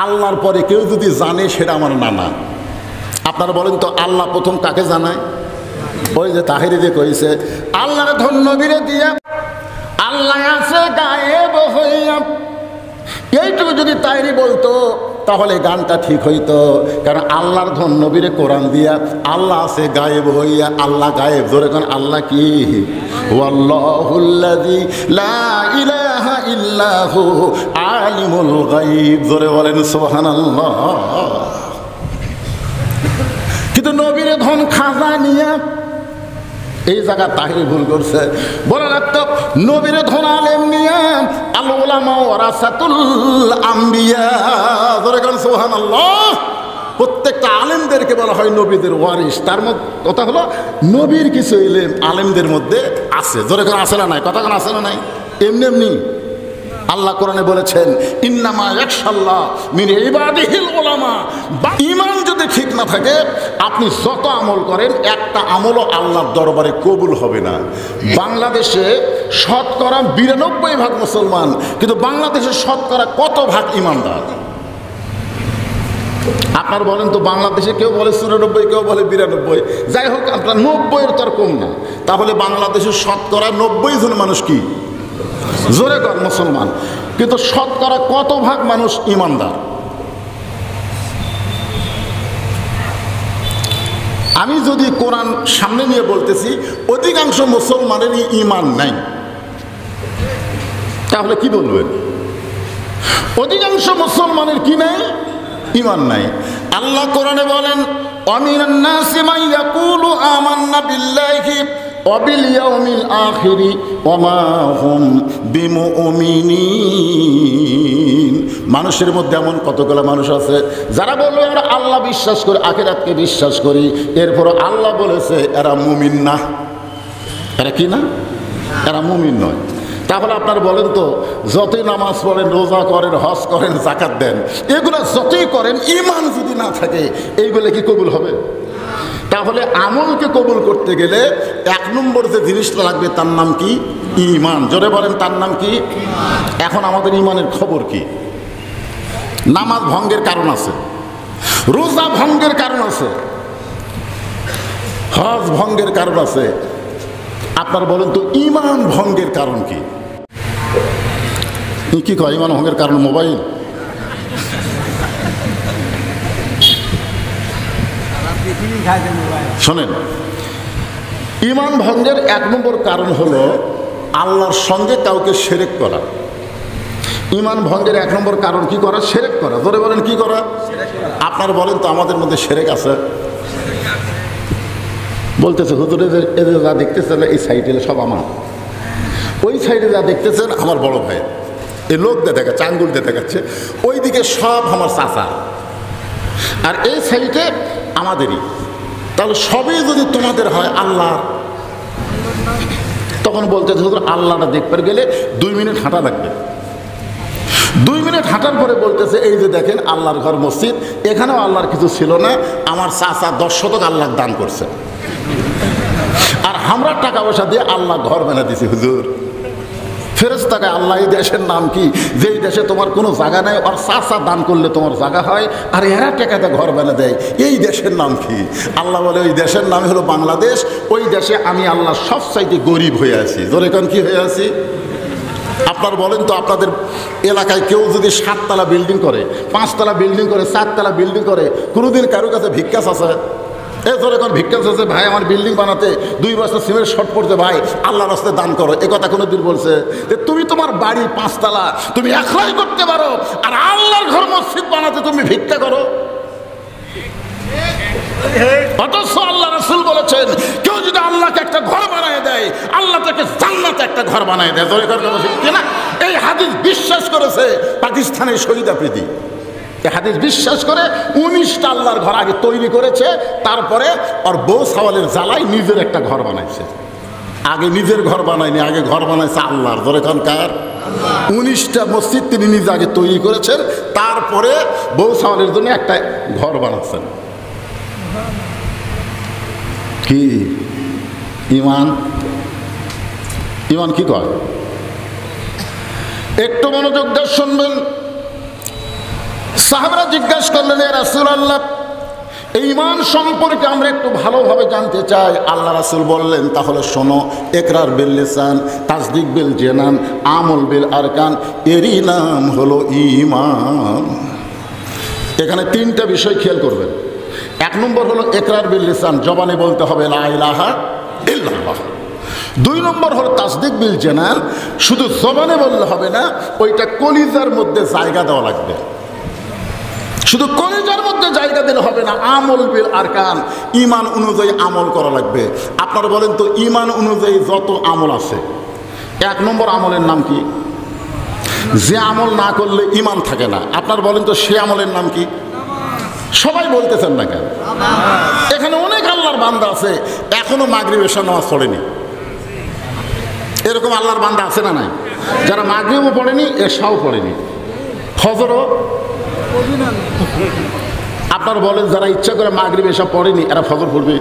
আল্লাহর পরে কেউ যদি জানে সেটা আমার নানা। আপনারা বলেন তো আল্লাহ প্রথম কাকে জানায়? ওই যে তাহিরি যে কইছে আল্লাহর ধন্য বীরে দিয়া আল্লাহ আছে গায়েব হইয়া, এইটুকু যদি তাইরি বলতো তাহলে গানটা ঠিক হইতো। কারণ আল্লাহর ধন্য বীরে কোরআন দিয়া আল্লাহ আছে গায়েব হইয়া। আল্লাহ গায়েব, ধরে কোন আল্লাহ কি? ওয়াল্লাহুল্লাযী লা ইলাহা ইল্লাহু আলিমুল গায়ব, ধরে বলেন সুবহানাল্লাহ। কিন্তু নবীর ধন খাজা নিয়ে এই জায়গা তাহিরি ভুল করছে। বলে রাখতো নবীর ধন আলেম নিয়ে আল উলামা ওয়ারাসাতুল আম্বিয়া, ধরে কোন সুবহানাল্লাহ। প্রত্যেকটা আলেমদেরকে বলা হয় নবীদের ওয়ারিস। তার মধ্যে কথা হলো নবীর কিছু ইলম আলেমদের মধ্যে আছে, ধরে কোন আছে না নাই? কথা কোন আছে না নাই? এমনি এমনি আল্লাহ কোরআনে বলেছেন ইন্নামা ইয়াখশাল্লাহ মিন ইবাদিহিল উলামা। ঈমান যদি ঠিক না থাকে আপনি যত আমল করেন একটা আমলও আল্লাহর দরবারে কবুল হবে না। বাংলাদেশে শতকরা ৯২% মুসলমান, কিন্তু বাংলাদেশে শতকরা কত ভাগ ঈমানদার? আপনার বলেন তো, বাংলাদেশে কেউ বলে ৯৪, কেউ বলে ৯২, যাই হোক আপনার ৯০-এর তো আর কম না। তাহলে বাংলাদেশের শতকরা ৯০ জন মানুষ কি জোরে কর মুসলমান, কিন্তু শতকরা কত ভাগ মানুষ ঈমানদার? আমি যদি কোরআন সামনে নিয়ে বলতেছি অধিকাংশ মুসলমানেরই ঈমান নাই, তাহলে কি বলবেন? অধিকাংশ মুসলমানের কি নাই? ঈমান নাই। আল্লাহ কোরআনে বলেন ওয়ামিনান নাসি মান ইয়াকুলু আমান্না বিল্লাহি ওয়া বিল ইয়াউমিল আখিরি ওয়া মা হুম বিমুমিনিন। মানুষের মধ্যে এমন কতগুলো মানুষ আছে যারা বলবে আমরা আল্লাহ বিশ্বাস করি, আখিরাতকে বিশ্বাস করি, এরপর আল্লাহ বলেছে এরা মুমিন না। এরা কি না? এরা মুমিন নয়। তাহলে আপনার বলেন তো, যতই নামাজ পড়েন, রোজা করেন, হজ করেন, যাকাত দেন, এগুলো যতই করেন ঈমান যদি না থাকে এইগুলো কি কবুল হবে? তাহলে আমলকে কবুল করতে গেলে ১ নম্বর যে জিনিসটা লাগবে তার নাম কি? ঈমান। জোরে বলেন তার নাম কি? এখন আমাদের ঈমানের খবর কি? নামাজ ভঙ্গের কারণ আছে, রোজা ভঙ্গের কারণ আছে, হজ ভঙ্গের কারণ আছে। আপনার বলেন তো ঈমান ভঙ্গের কারণ কি? কি কয় ঈমান ভঙ্গের কারণ? মোবাইল। শোনেন, ঈমান ভঙ্গের ১ নম্বর কারণ হলো আল্লাহর সঙ্গে কাউকে শিরক করা। ঈমান ভঙ্গের ১ নম্বর কারণ কি করা? শিরক করা। ধরে বলেন কি করা? আপনার বলেন তো আমাদের মধ্যে শিরক আছে? বলতেছে হুজুর এদের যা দেখতেছেন এই সাইডে সব আমার, ওই সাইডে যা দেখতেছেন আমার বড় ভাই, এই লোক দিয়ে দেখাচ্ছে, আঙ্গুল দিয়ে দেখাচ্ছে, ওইদিকে সব আমার চাচা, আর এই সাইডে আমাদেরই। তাহলে সবই যদি তোমাদের হয় আল্লাহ, তখন বলতেছে হুজুর আল্লাহটা দেখতে গেলে ২ মিনিট হাঁটা লাগবে। ২ মিনিট হাঁটার পরে বলতেছে এই যে দেখেন আল্লাহর ঘর মসজিদ, এখানেও আল্লাহর কিছু ছিল না, আমার চাচা ১০ শতক আল্লাহ দান করছে, আর আমরা টাকা পয়সা দিয়ে আল্লাহ ঘর বানা দিছি। হুজুর ফেরেশতাকে আল্লাহ এই দেশের নাম কি? যেই দেশে তোমার কোনো জায়গা নাই, আর চাচা দান করলে তোমার জায়গা হয়, আর এরা টাকাতে ঘর বানা দেয়, এই দেশের নাম কি? আল্লাহ বলে ওই দেশের নাম হলো বাংলাদেশ। ওই দেশে আমি আল্লাহ সবচাইতে গরিব হয়ে আছি। ধরে কোন কি হয়ে আছি? আপনার বলেন তো আপনাদের এলাকায় কেউ যদি ৭ তলা বিল্ডিং করে, ৫ তলা বিল্ডিং করে, ৪ তলা বিল্ডিং করে, কোনোদিন কারো কাছে ভিক্ষাস আছে? ধরে এখন ভিক্ষাস আছে, ভাই আমার বিল্ডিং বানাতে ২ বছর সিমেন্ট শর্ট পড়ছে, ভাই আল্লাহর রাস্তায় দান করো, এ কথা কোনোদিন বলছে? যে তুমি তোমার বাড়ি ৫ তলা তুমি একলাই করতে পারো, আর আল্লাহর ঘর মসজিদ বানাতে তুমি ভিক্ষা করো? অথচ আল্লাহ রাসূল বলেছেন কেউ যদি আল্লাহকে একটা ঘর বানায় দেয়, আল্লাহ তাকে জান্নাতে একটা ঘর বানায় দেয়। ধরে না, এই হাদিস বিশ্বাস করেছে পাকিস্তানের শহীদ আফ্রিদি। এই হাদিস বিশ্বাস করে ১৯টা আল্লাহর ঘর আগে তৈরি করেছে, তারপরে ওর বউ সাওয়ালের জ্বালায় নিজের একটা ঘর বানাইছে। আগে নিজের ঘর বানায়নি, আগে ঘর বানাইছে আল্লাহর। ধরে কার? ১৯টা মসজিদ তিনি নিজে আগে তৈরি করেছেন, তারপরে বউ সাওয়ালের জন্য একটা ঘর বানাচ্ছেন। কি ঈমান? ঈমান কি কয়? একটু মনোযোগ দিয়ে শুনবেন। সাহাবারা জিজ্ঞাসা করলেন, ইয়া রাসূলুল্লাহ, ঈমান সম্পর্কে আমরা একটু ভালোভাবে জানতে চাই। আল্লাহ রাসূল বললেন, তাহলে শোনো, ইকরার বিল লিসান, তাসদিক বিল জানান, আমল বিল আরকান, এরই নাম হলো ঈমান। এখানে তিনটা বিষয় খেয়াল করবেন। এক নম্বর হলো ইকরার বিল লিসান, জবানে বলতে হবে লা ইলাহা ইল্লাল্লাহ। দুই নম্বর হলো তাসদিক বিল জানান, শুধু জবানে বললে হবে না, ওইটা কলিজার মধ্যে জায়গা দেওয়া লাগবে। শুধু কলিজার মধ্যে জায়গা দিলে হবে না, আমল বিল আরকান, ঈমান অনুযায়ী আমল করা লাগবে। আপনারা বলেন তো, ঈমান অনুযায়ী যত আমল আছে, এক নম্বর আমলের নাম কি? যে আমল না করলে ঈমান থাকে না, আপনারা বলেন তো সে আমলের নাম কি? সবাই বলতেছেন না কেন? এখানে অনেক আল্লাহর বান্দা আছে এখনো মাগরিব এশা নামাজ পড়েনি। এরকম আল্লাহর বান্দা আছে না নাই? যারা মাগরিবও পড়েনি, এশাও পড়েনি, ফজরও। আপনারা বলেন, যারা ইচ্ছা করে মাগরিব এশা পড়েনি, এরা ফজর পড়বে?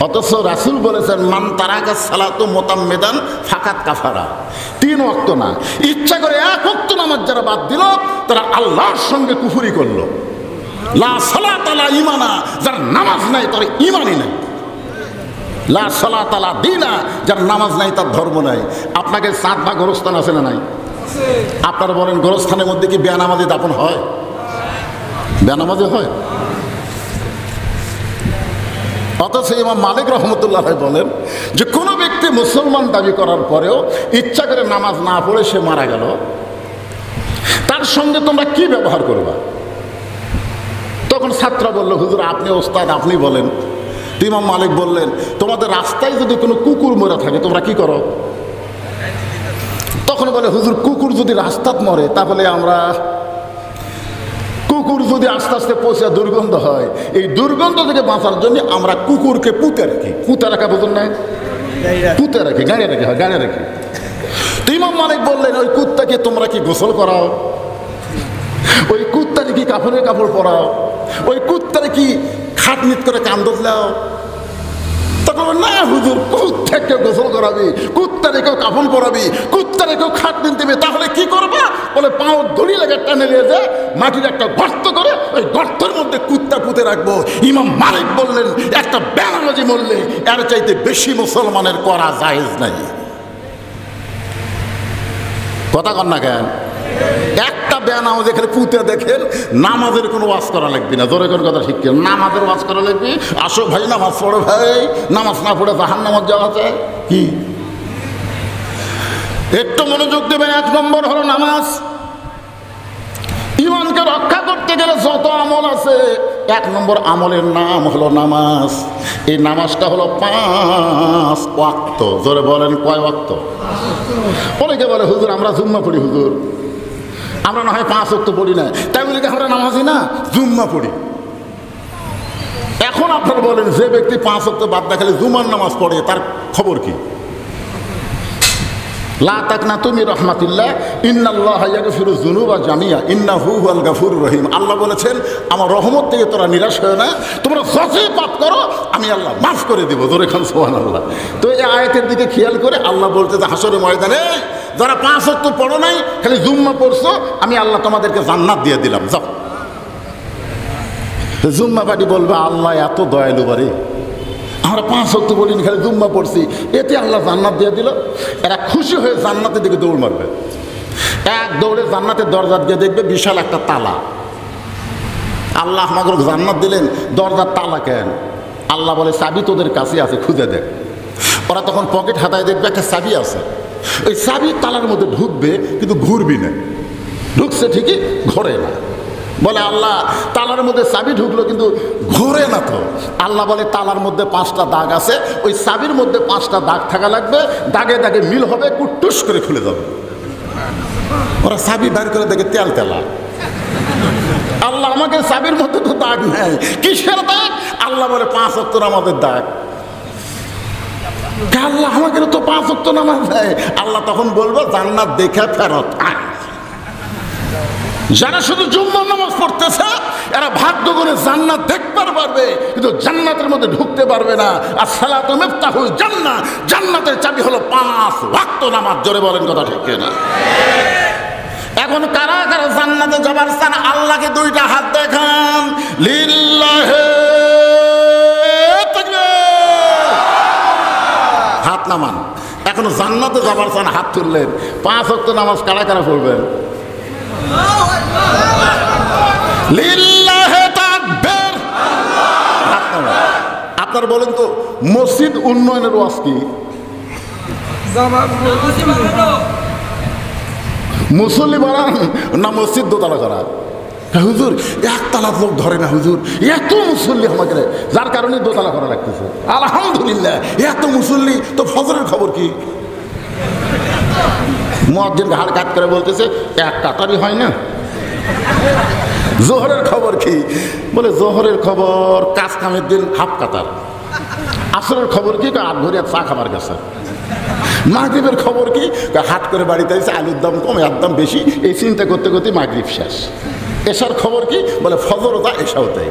অথচ রাসূল বলেছেন, মান তারাকা সালাতু মুতাম্মিদান ফাকাত কাফারা। 3 ওয়াক্ত না, ইচ্ছা করে 1 ওয়াক্ত নামাজ যারা বাদ দিল, তারা আল্লাহর সঙ্গে কুফরি করলো। লা সালাতা লা ঈমানা, যার নামাজ নাই তার ঈমানই নাই। লা সালাতা লা দীনা, যার নামাজ নাই তার ধর্ম নাই। আপনাকে সাত বা গোরস্থান আছে না নাই? আপনারা বলেন, গোরস্থানের মধ্যে কি বেনামাজি দাফন হয়? বেনামাজি হয়? অথচ ইমাম মালিক রহমতুল্লাহ বলেন যে কোনো ব্যক্তি মুসলমান দাবি করার পরেও ইচ্ছা করে নামাজ না পড়ে সে মারা গেল, তার সঙ্গে তোমরা কি ব্যবহার করবা? তখন ছাত্র বলল, হুজুর আপনি ওস্তাদ, আপনি বলেন। তো ইমাম মালিক বললেন, তোমাদের রাস্তায় যদি কোনো কুকুর মরে থাকে তোমরা কি করো? তখন বলে, হুজুর কুকুর যদি রাস্তাত মরে, তাহলে আমরা, কুকুর যদি আস্তে আস্তে পচে দুর্গন্ধ হয়, এই দুর্গন্ধ থেকে বাঁচার জন্য আমরা কুকুরকে পুঁতে রাখি। পুঁতে রাখা বোঝেন নাই? পুঁতে রাখি, গাড়ি রাখি, হয় গাড়ি রাখি। তো ইমাম মালিক বললেন, ওই কুত্তাকে তোমরা কি গোসল করাও? ওই কুত্তারে কি কাপড়ের কাপড় পরাও? ওই কুত্তারে কি খাটনিট করে কান্দত লাও? তখন না হুজুর, কুত্তাকে গোসল করাবি, কুত্তারে কেউ কাফন পরাবি, কুত্তারে কেউ খাটনিট দেবে, তাহলে কি করবা? বলে, পাও দড়ি লেগে টানে নিয়ে যায় মাটির একটা গর্ত করে, ওই গর্তের মধ্যে কুত্তা পুঁতে রাখবো। ইমাম মালিক বললেন, একটা বেনামাজি মরলে এর চাইতে বেশি মুসলমানের করা জায়েজ নাই। কথা কন না কেন? একটা বেনামাজ এখানে পুঁতে দেখেন, নামাজের কোনো ওয়াজ করা লাগবে না। জোরে করে কথা ঠিক, নামাজের ওয়াজ করা লাগবে। আসো ভাই, নামাজ পড়ো ভাই, নামাজ না পড়ে জাহান্নামে যাওয়া যায় কি? একটু মনোযোগ দেবেন। 1 নম্বর হলো নামাজ। ঈমানকে রক্ষা করতে গেলে যত আমল আছে, 1 নম্বর আমলের নাম হলো নামাজ। এই নামাজটা হলো 5 ওয়াক্ত। জোরে বলেন, কয় ওয়াক্ত? অনেকে বলে, হুজুর আমরা জুম্মা পড়ি। হুজুর আমরা না হয় 5 ওয়াক্ত পড়ি না, তাই বলে কি আমরা নামাজি না? জুম্মা পড়ি। এখন আপনারা বলেন, যে ব্যক্তি 5 ওয়াক্ত বাদ দেখালে জুমার নামাজ পড়ে, তার খবর কি? লা তাকনাতু মির রাহমাতিল্লাহ, ইন্নাল্লাহা ইয়াগফিরুয যুনুবা জামিআ, ইন্নাহু হুয়াল গাফুরুর রহিম। আল্লাহ বলেছেন, আমার রহমত থেকে তোরা নিরাশ হয় না, তোমরা যতই পাপ করো আমি আল্লাহ মাফ করে দেব। জোরে খান সুবহানাল্লাহ। তো এই আয়াতের দিকে খেয়াল করে আল্লাহ বলতে, যে হাসরের ময়দানে যারা 5 ওয়াক্ত পড়ো নাই, খালি জুম্মা পড়ছো, আমি আল্লাহ তোমাদেরকে জান্নাত দিয়ে দিলাম, যাও। জুম্মা পাটি বলবে, আল্লাহ এত দয়ালু বারে, আমরা 5 ওয়াক্ত বলিনি, খালি জুম্মা পড়ছি, এতে আল্লাহ জান্নাত দিয়ে দিল। এরা খুশি হয়ে জান্নাতের দিকে দৌড় মারবে। এক দৌড়ে জান্নাতের দরজা দিয়ে দেখবে বিশাল একটা তালা। আল্লাহ আমাকে জান্নাত দিলেন, দরজার তালা কেন? আল্লাহ বলে, চাবি তোদের কাছে আছে, খুঁজে দেখ। ওরা তখন পকেট হাতায় দেখবে একটা চাবি আছে, ওই চাবি তালার মধ্যে ঢুকবে, কিন্তু ঘুরবি না। ঢুকছে ঠিকই, ঘোরে না। বলে, আল্লাহ তালার মধ্যে চাবি ঢুকলো কিন্তু ঘোরে না তো। আল্লাহ বলে, তালার মধ্যে 5টা দাগ আছে, ওই চাবির মধ্যে 5টা দাগ থাকা লাগবে, দাগে দাগে মিল হবে, কুটুস করে খুলে যাবে। ওরা চাবি বের করে দেখে তেল তেলা। আল্লাহ আমাকে চাবির মধ্যে তো দাগ নেই, কিসের দাগ? আল্লাহ বলে, 5 ওয়াক্ত নামাজের দাগ। আল্লাহ আমাকে তো 5 ওয়াক্ত নামাজ দেয়। আল্লাহ তখন বলবো, জান্নাত দেখে ফেরত আয়। যারা শুধু জুম্মার নামাজ পড়তেছে, এরা ভাগ্য করে জান্নাত দেখতে পারবে, কিন্তু জান্নাতের মধ্যে ঢুকতে পারবে না। আর সালাতু মিফতাহুল জান্নাহ, জান্নাতের চাবি হলো 5 ওয়াক্ত নামাজ। জোরে বলেন কথা ঠিক না? এখন এখন কারা কারা জান্নাতে যাবার চান আল্লাহকে দুইটা হাত দেখান। লিল্লাহি তাকবীর, হাত নামান। এখন জান্নাতে যাবার চান হাত তুললেন। 5 ওয়াক্ত নামাজ কারা কারা পড়বেন? লিল্লাহি তাকবীর, হাত নামান। আপনারা বলেন তো মসজিদ উন্নয়নের ওয়াজ কি? মুসল্লি বাড়ান না মসজিদ দোতলা করা? হুজুর একতলা লোক ধরে না হুজুর, এত মুসল্লি আমাকে, যার কারণে দোতলা করা লাগতেছে। আলহামদুলিল্লাহ, এত মুসল্লি তো ফজরের খবর কি? মুয়াজ্জিন ঘাড় কাট করে বলতেছে এক কাতারই হয় না। জোহরের খবর কি? বলে জোহরের খবর কাজ কামের দিন হাফ কাতার। আসরের খবর কি? 8 ঘরে চা খাবার গেছে। মাগরিবের খবর কি? হাট করে বাড়িতে এসে আলুর দাম কম, এর দাম বেশি, এই চিন্তা করতে করতে মাগরিব শেষ। এশার খবর কি? বলে ফজর তা এশাও তাই।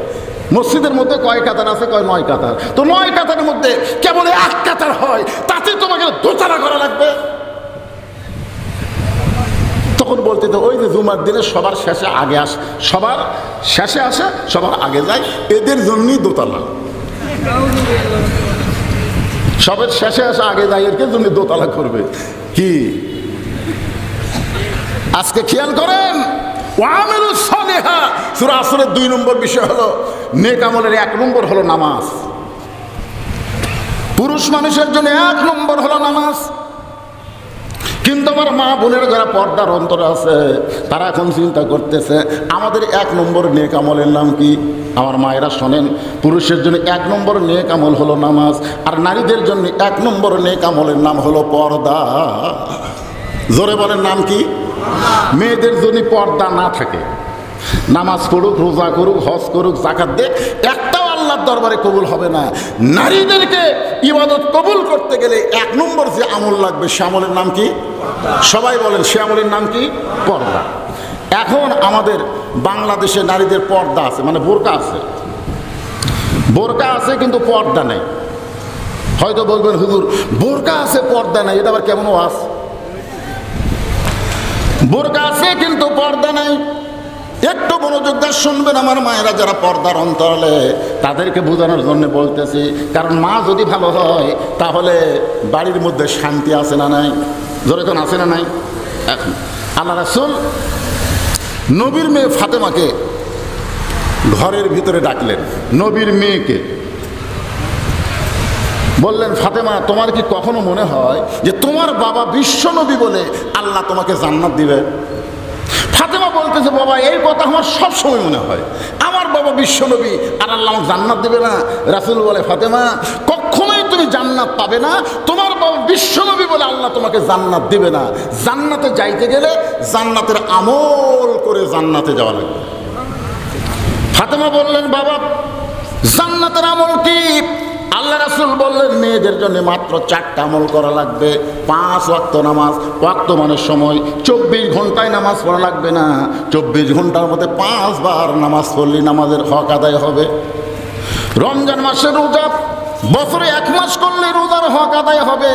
মসজিদের মধ্যে কয় কাতার আছে? কয় 9 কাতার। তো 9 কাতারের মধ্যে কেবল 1 কাতার হয়, তাতে তোমাকে দোতলা করা লাগবে। তখন বলতে তো ওই যে জুমার দিনে সবার শেষে আগে আসে, সবার শেষে আসে, সবার আগে যায়, এদের জন্যই দোতলা। সবের শেষে আসে আগে যায়, এর জন্য দোতলা করবে কি? আজকে খেয়াল করেন, ওয়ামিলুস সালিহা সূরা আসরের 2 নম্বর বিষয় হলো নেক আমলের 1 নম্বর হলো নামাজ। পুরুষ মানুষের জন্য 1 নম্বর হলো নামাজ। কিন্তু আমার মা বোনের যারা পর্দার অন্তরে আছে তারা এখন চিন্তা করতেছে আমাদের 1 নম্বর নেক আমলের নাম কি? আমার মায়েরা শোনেন, পুরুষের জন্য 1 নম্বর নেক আমল হলো নামাজ, আর নারীদের জন্য 1 নম্বর নেক আমলের নাম হলো পর্দা। জোরে বলেন নাম কি? মেয়েদের জন্য পর্দা না থাকে, নামাজ পড়ুক, রোজা করুক, হজ করুক, যাকাত দেখ, একটাও আল্লাহর দরবারে কবুল হবে না। নারীদেরকে ইবাদত কবুল করতে গেলে 1 নম্বর যে আমল লাগবে সে আমলের নাম কি? সবাই বলেন সে আমলের নাম কি? পর্দা। এখন আমাদের বাংলাদেশে নারীদের পর্দা আছে, মানে বোরকা আছে, বোরকা আছে কিন্তু পর্দা নেই। হয়তো বলবেন হুজুর বোরকা আছে পর্দা নেই, এটা আবার কেমন ওয়াজ? বোরকা আছে কিন্তু পর্দা নাই। একটু মনোযোগ দিয়ে শুনবেন আমার মায়েরা যারা পর্দার অন্তরালে, তাদেরকে বোঝানোর জন্য বলতেছি। কারণ মা যদি ভালো হয় তাহলে বাড়ির মধ্যে শান্তি আছে না নাই? জোরে কোন আছে না নাই? এখন আল্লাহ রাসূল নবীর মেয়ে ফাতেমাকে ঘরের ভিতরে ডাকলেন, নবীর মেয়েকে বললেন ফাতেমা তোমার কি কখনো মনে হয় যে তোমার বাবা বিশ্ব নবী বলে আল্লাহ তোমাকে জান্নাত দিবে? ফাতেমা বলতেছে বাবা এই কথা আমার সব সময় মনে হয়, আমার বাবা বিশ্ব নবী আর আল্লাহ আমাকে জান্নাত দেবে না? রাসূল বলে ফাতেমা কখনোই তুমি জান্নাত পাবে না, তোমার বাবা বিশ্ব নবী বলে আল্লাহ তোমাকে জান্নাত দেবে না। জান্নাতে যাইতে গেলে জান্নাতের আমল করে জান্নাতে যাওয়া লাগবে। ফাতেমা বললেন বাবা জান্নাতের আমল কি? আল্লাহ রাসূল বললেন মেয়েদের জন্য মাত্র 4টা আমল করা লাগবে। 5 ওয়াক্ত নামাজ, ওয়াক্ত মানে সময়, 24 ঘন্টায় নামাজ পড়া লাগবে না, 24 ঘন্টার মধ্যে 5 বার নামাজ পড়লে নামাজের হক আদায় হবে। রমজান মাসের রোজা বছরে 1 মাস করলে রোজার হক আদায় হবে।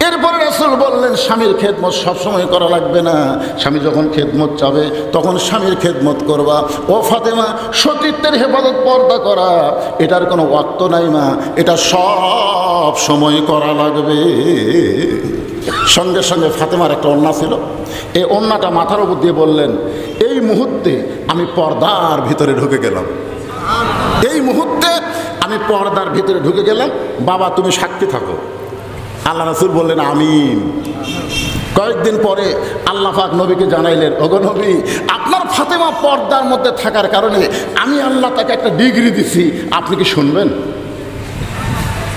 এরপরে রাসূল বললেন স্বামীর খেদমত সবসময় করা লাগবে না, স্বামী যখন খেদমত চাবে তখন স্বামীর খেদমত করবা। ও ফাতেমা সতীত্বের হেফাজত পর্দা করা এটার কোনো ওয়াক্ত নাই মা, এটা সব সময় করা লাগবে। সঙ্গে সঙ্গে ফাতেমার একটা ওড়না ছিল, এই ওড়নাটা মাথার উপর দিয়ে বললেন এই মুহূর্তে আমি পর্দার ভিতরে ঢুকে গেলাম, এই মুহূর্তে আমি পর্দার ভিতরে ঢুকে গেলাম, বাবা তুমি সাক্ষী থাকো। আল্লাহ রাসূল বললেন আমিন। কয়েকদিন পরে আল্লাহ পাক নবীকে জানাইলেন ওগো নবী আপনার ফাতেমা পর্দার মধ্যে থাকার কারণে আমি আল্লাহ তাকে একটা ডিগ্রি দিছি, আপনি কি শুনবেন?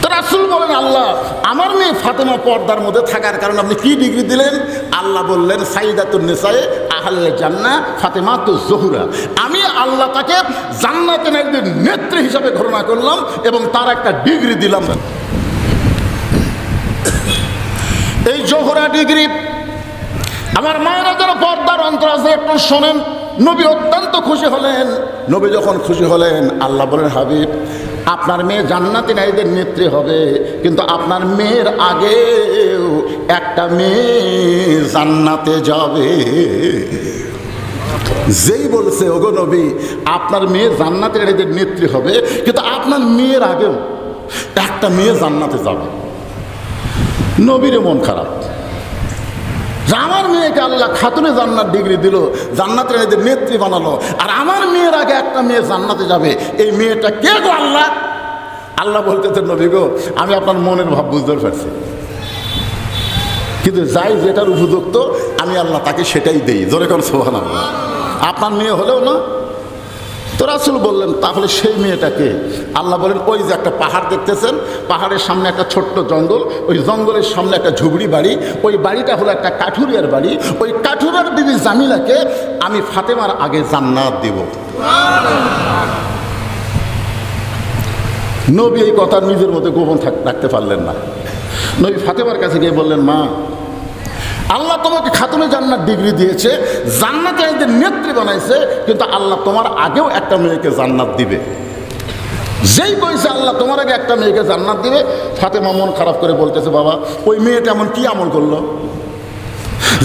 তো রাসূল বলেন আল্লাহ আমার মেয়ে ফাতেমা পর্দার মধ্যে থাকার কারণে আপনি কি ডিগ্রি দিলেন? আল্লাহ বললেন সাইয়্যিদাতুন নিসায়ে আহলে জান্নাহ ফাতেমাতুজ জোহরা, আমি আল্লাহ তাকে জান্নাতের একজন নেত্রী হিসাবে ঘোষণা করলাম এবং তার একটা ডিগ্রি দিলাম। এই জোহরা ডিগ্রি আমার মায়েরা যারা পর্দার অন্তর আছে একটু শোনেন। নবী অত্যন্ত খুশি হলেন। নবী যখন খুশি হলেন আল্লাহ বলেন হাবিব আপনার মেয়ে জান্নাতি নারীদের নেত্রী হবে, কিন্তু আপনার মেয়ের আগেও একটা মেয়ে জান্নাতে যাবে। যেই বলছে ওগো নবী আপনার মেয়ে জান্নাতের এদের নেত্রী হবে, কিন্তু আপনার মেয়ের আগেও একটা মেয়ে জান্নাতে যাবে। নবীর মন খারাপ, আমার মেয়েকে আল্লাহ খাতুনে জান্নাত ডিগ্রি দিল, জান্নাতের এদের নেত্রী বানালো, আর আমার মেয়ের আগে একটা মেয়ে জান্নাতে যাবে। এই মেয়েটা কে গো আল্লাহ? আল্লাহ বলতেছেন নবী গো আমি আপনার মনের ভাব বুঝতে পারছি, কিন্তু যাই যেটার উপযুক্ত আমি আল্লাহ তাকে সেটাই দেই। জোরে কোন সুবহানাল্লাহ। আপনার মেয়ে হলেও না তো রাসূল বললেন তাহলে সেই মেয়েটাকে? আল্লাহ বলেন ওই যে একটা পাহাড় দেখতেছেন, পাহাড়ের সামনে একটা ছোট্ট জঙ্গল, ওই জঙ্গলের সামনে একটা ঝুবড়ি বাড়ি, ওই বাড়িটা হলো একটা কাঠুরিয়ার বাড়ি। ওই কাঠুরিয়ার বিবি জামিলাকে আমি ফাতেমার আগে জান্নাত দেব। নবী এই কথা নিজের মধ্যে গোপন রাখতে পারলেন না। নবী ফাতেমার কাছে গিয়ে বললেন মা আল্লাহ তোমাকে খাতুনে জান্নাত ডিগ্রি দিয়েছে, জান্নাতে এদের নেত্রী বানাইছে, কিন্তু আল্লাহ তোমার আগেও একটা মেয়েকে জান্নাত দিবে। যেই কইছে আল্লাহ তোমার আগে একটা মেয়েকে জান্নাত দিবে, ফাতেমা মন খারাপ করে বলতেছে বাবা ওই মেয়েটা এমন কি আমল করলো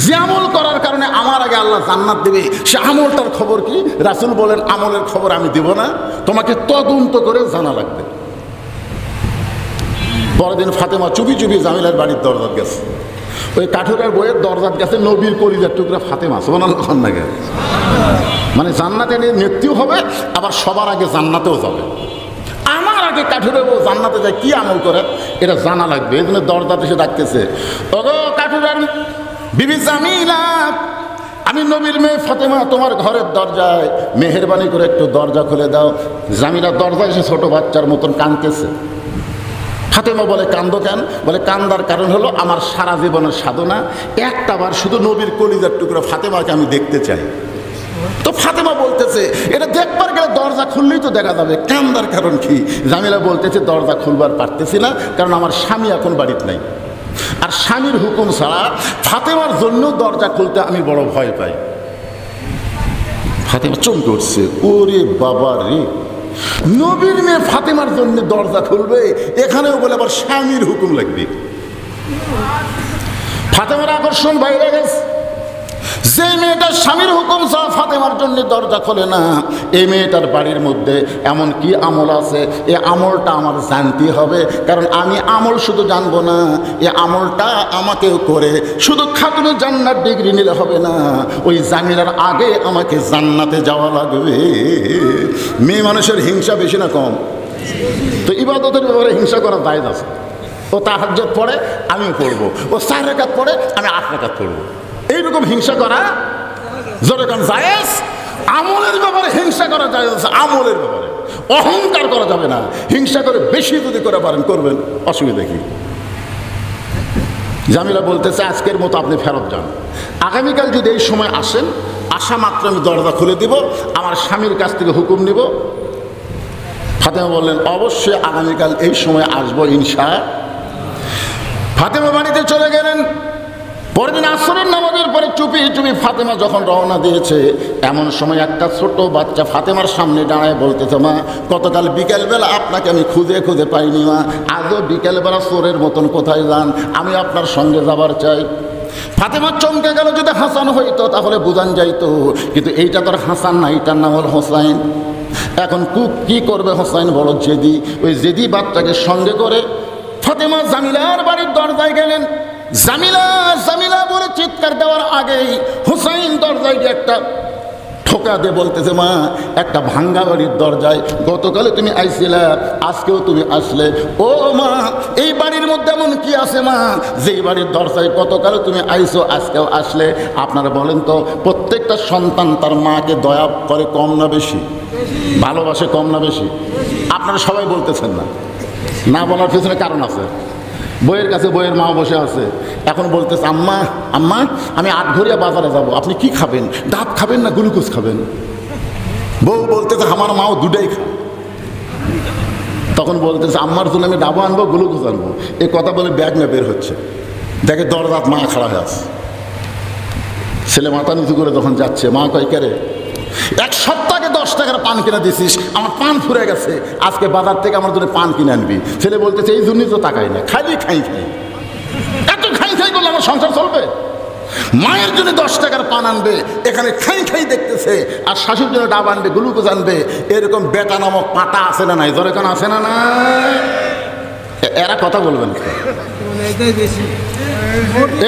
যে আমল করার কারণে আমার আগে আল্লাহ জান্নাত দিবে? সে আমলটার খবর কি? রাসূল বলেন আমলের খবর আমি দিব না, তোমাকে তদন্ত করে জানা লাগবে। পরের দিন ফাতেমা চুপি চুপি জামিলার বাড়ির দরজাত গেছে, ওই কাঠুরার বইয়ের দরজাত গেছে, নবীর কলিজার টুকরা ফাতেমা সুবহানাল্লাহ নাকি, মানে জান্নাতে নেত্রীও হবে আবার সবার আগে জান্নাতেও যাবে। আমার আগে কাঠুরের বউ জান্নাতে যায় কি আমল করে এটা জানা লাগবে। এই জন্য দরজাতে এসে ডাকতেছে ওগো কাঠুরার বিবি জামিলা, আমি নবীর মেয়ে ফাতেমা তোমার ঘরের দরজায়, মেহেরবানি করে একটু দরজা খুলে দাও। জামিলা দরজায় এসে ছোট বাচ্চার মতন কাঁদতেছে। ফাতেমা বলে কান্দো কেন? বলে কান্দার কারণ হলো আমার সারা জীবনের সাধনা একটাবার শুধু নবীর কলিজার টুকরা ফাতেমাকে আমি দেখতে চাই। তো ফাতেমা বলতেছে এটা দেখবার গেলে দরজা খুললেই তো দেখা যাবে, কান্দার কারণ কি? জামিলা বলতেছে দরজা খুলবার পারতেছি না কারণ আমার স্বামী এখন বাড়িতে নাই, আর স্বামীর হুকুম ছাড়া ফাতেমার জন্য দরজা খুলতে আমি বড় ভয় পাই। ফাতেমা চমকে উঠছে, ওরে বাবা রে, নবীর মেয়ে ফাতেমার জন্য দরজা খুলবে, এখানেও বলে আবার স্বামীর হুকুম লাগবে। ফাতেমার আকর্ষণ বাইরে গেছে। যে মেয়েটার স্বামীর হুকুম ছাড়া ফাতেমার জন্য দরজা খোলে না, এই মেয়েটার বাড়ির মধ্যে এমন কি আমল আছে, এই আমলটা আমার জানতে হবে। কারণ আমি আমল শুধু জানবো না, এই আমলটা আমাকেও করে শুধু খাতুনে জান্নাত ডিগ্রি নিলে হবে না, ওই জামিলার আগে আমাকে জান্নাতে যাওয়া লাগবে। মেয়ে মানুষের হিংসা বেশি না কম? তো ইবাদতের ব্যাপারে হিংসা করা জায়েজ আছে। ও তাহাজ্জুদ পড়ে আমিও পড়বো, ও 4 রাকাত পড়ে আমি 8 রাকাত পড়বো, এইরকম হিংসা করা যেরকম জায়েজ। আমলের ব্যাপারে হিংসা করা জায়েজ আছে, আমলের ব্যাপারে অহংকার করা যাবে না। হিংসা করে বেশি যদি করে পারেন করবেন, অসুবিধা কি? জামিলা বলতেছে আজকের মতো আপনি ফেরত যান, আগামীকাল যদি এই সময় আসেন, আসা মাত্র আমি দরজা খুলে দিব, আমার স্বামীর কাছ থেকে হুকুম নিব। ফাতেমা বললেন অবশ্যই আগামীকাল এই সময় আসবো ইনশাআল্লাহ। ফাতেমা বাড়িতে চলে গেলেন। পরের দিন আসরের নামাজের পরে চুপি চুপি ফাতেমা যখন রওনা দিয়েছে, এমন সময় একটা ছোট বাচ্চা ফাতেমার সামনে দাঁড়ায় বলতেছে মা গতকাল বিকেলবেলা আপনাকে আমি খুঁজে খুঁজে পাইনি মা, আজও বিকেলবেলা চোরের মতন কোথায় যান, আমি আপনার সঙ্গে যাবার চাই। ফাতেমা চমকে গেল, যদি হাসান হইতো তাহলে বুঝান যাইতো, কিন্তু এইটা তোর হাসান না, এইটার নাম হল হোসাইন। এখন কি করবে হোসাইন, বড় জেদি। ওই জেদি বাচ্চাকে সঙ্গে করে ফাতেমা জামিলার বাড়ির দরজায় গেলেন। জামিলা জামিলা বলে চিৎকার দেওয়ার আগেই হুসাইন দরজায় গিয়ে একটা ঠোকা দিয়ে বলতেছে মা একটা ভাঙ্গা বাড়ির দরজায় গতকালে তুমি আইছিলা, আজকেও তুমি আসলে। ও মা এই বাড়ির মধ্যে এমন কি আছে মা যেই বাড়ির দরজায় গতকালে তুমি আইছো, আজকেও আসলে? আপনারা বলেন তো প্রত্যেকটা সন্তান তার মাকে দয়া করে কম না বেশি, ভালোবাসে কম না বেশি? আপনারা সবাই বলতেছেন না, না বলার পিছনে কারণ আছে। বইয়ের কাছে বইয়ের মা বসে আছে, এখন বলতেছে আম্মা আম্মা আমি আটঘরিয়া বাজারে যাব, আপনি কি খাবেন, ডাব খাবেন না গ্লুকোজ খাবেন? বউ বলতেছে আমার মাও দুটাই খায়। তখন বলতেছে আম্মার জন্য আমি ডাবও আনবো গ্লুকোজ আনবো। এই কথা বলে ব্যাগ না বের হচ্ছে, দেখে দরজাত মা খাড়া হয়ে আছে। ছেলে মাথা নিচু করে যখন যাচ্ছে, মা কয় কেরে 1 সপ্তাহে 10 টাকার পান কিনে দিছিস, আমার পান ফুরে গেছে, আজকে বাজার থেকে আমার জন্য পান কিনে আনবি। ছেলে বলতেছে এই জন্যই তো তাকাই না, খালি খাই খাই, এত খাই খাই করলে আমার আপনার সংসার চলবে? মায়ের জন্য 10 টাকার পান আনবে, এখানে খাই খাই দেখতেছে, আর শাশুর জন্য ডাব আনবে, গ্লুকোজ আনবে। এরকম বেটা নামক পাটা আছে না নাই? জোরে কেন আছে না নাই? এরা কথা বলবেন,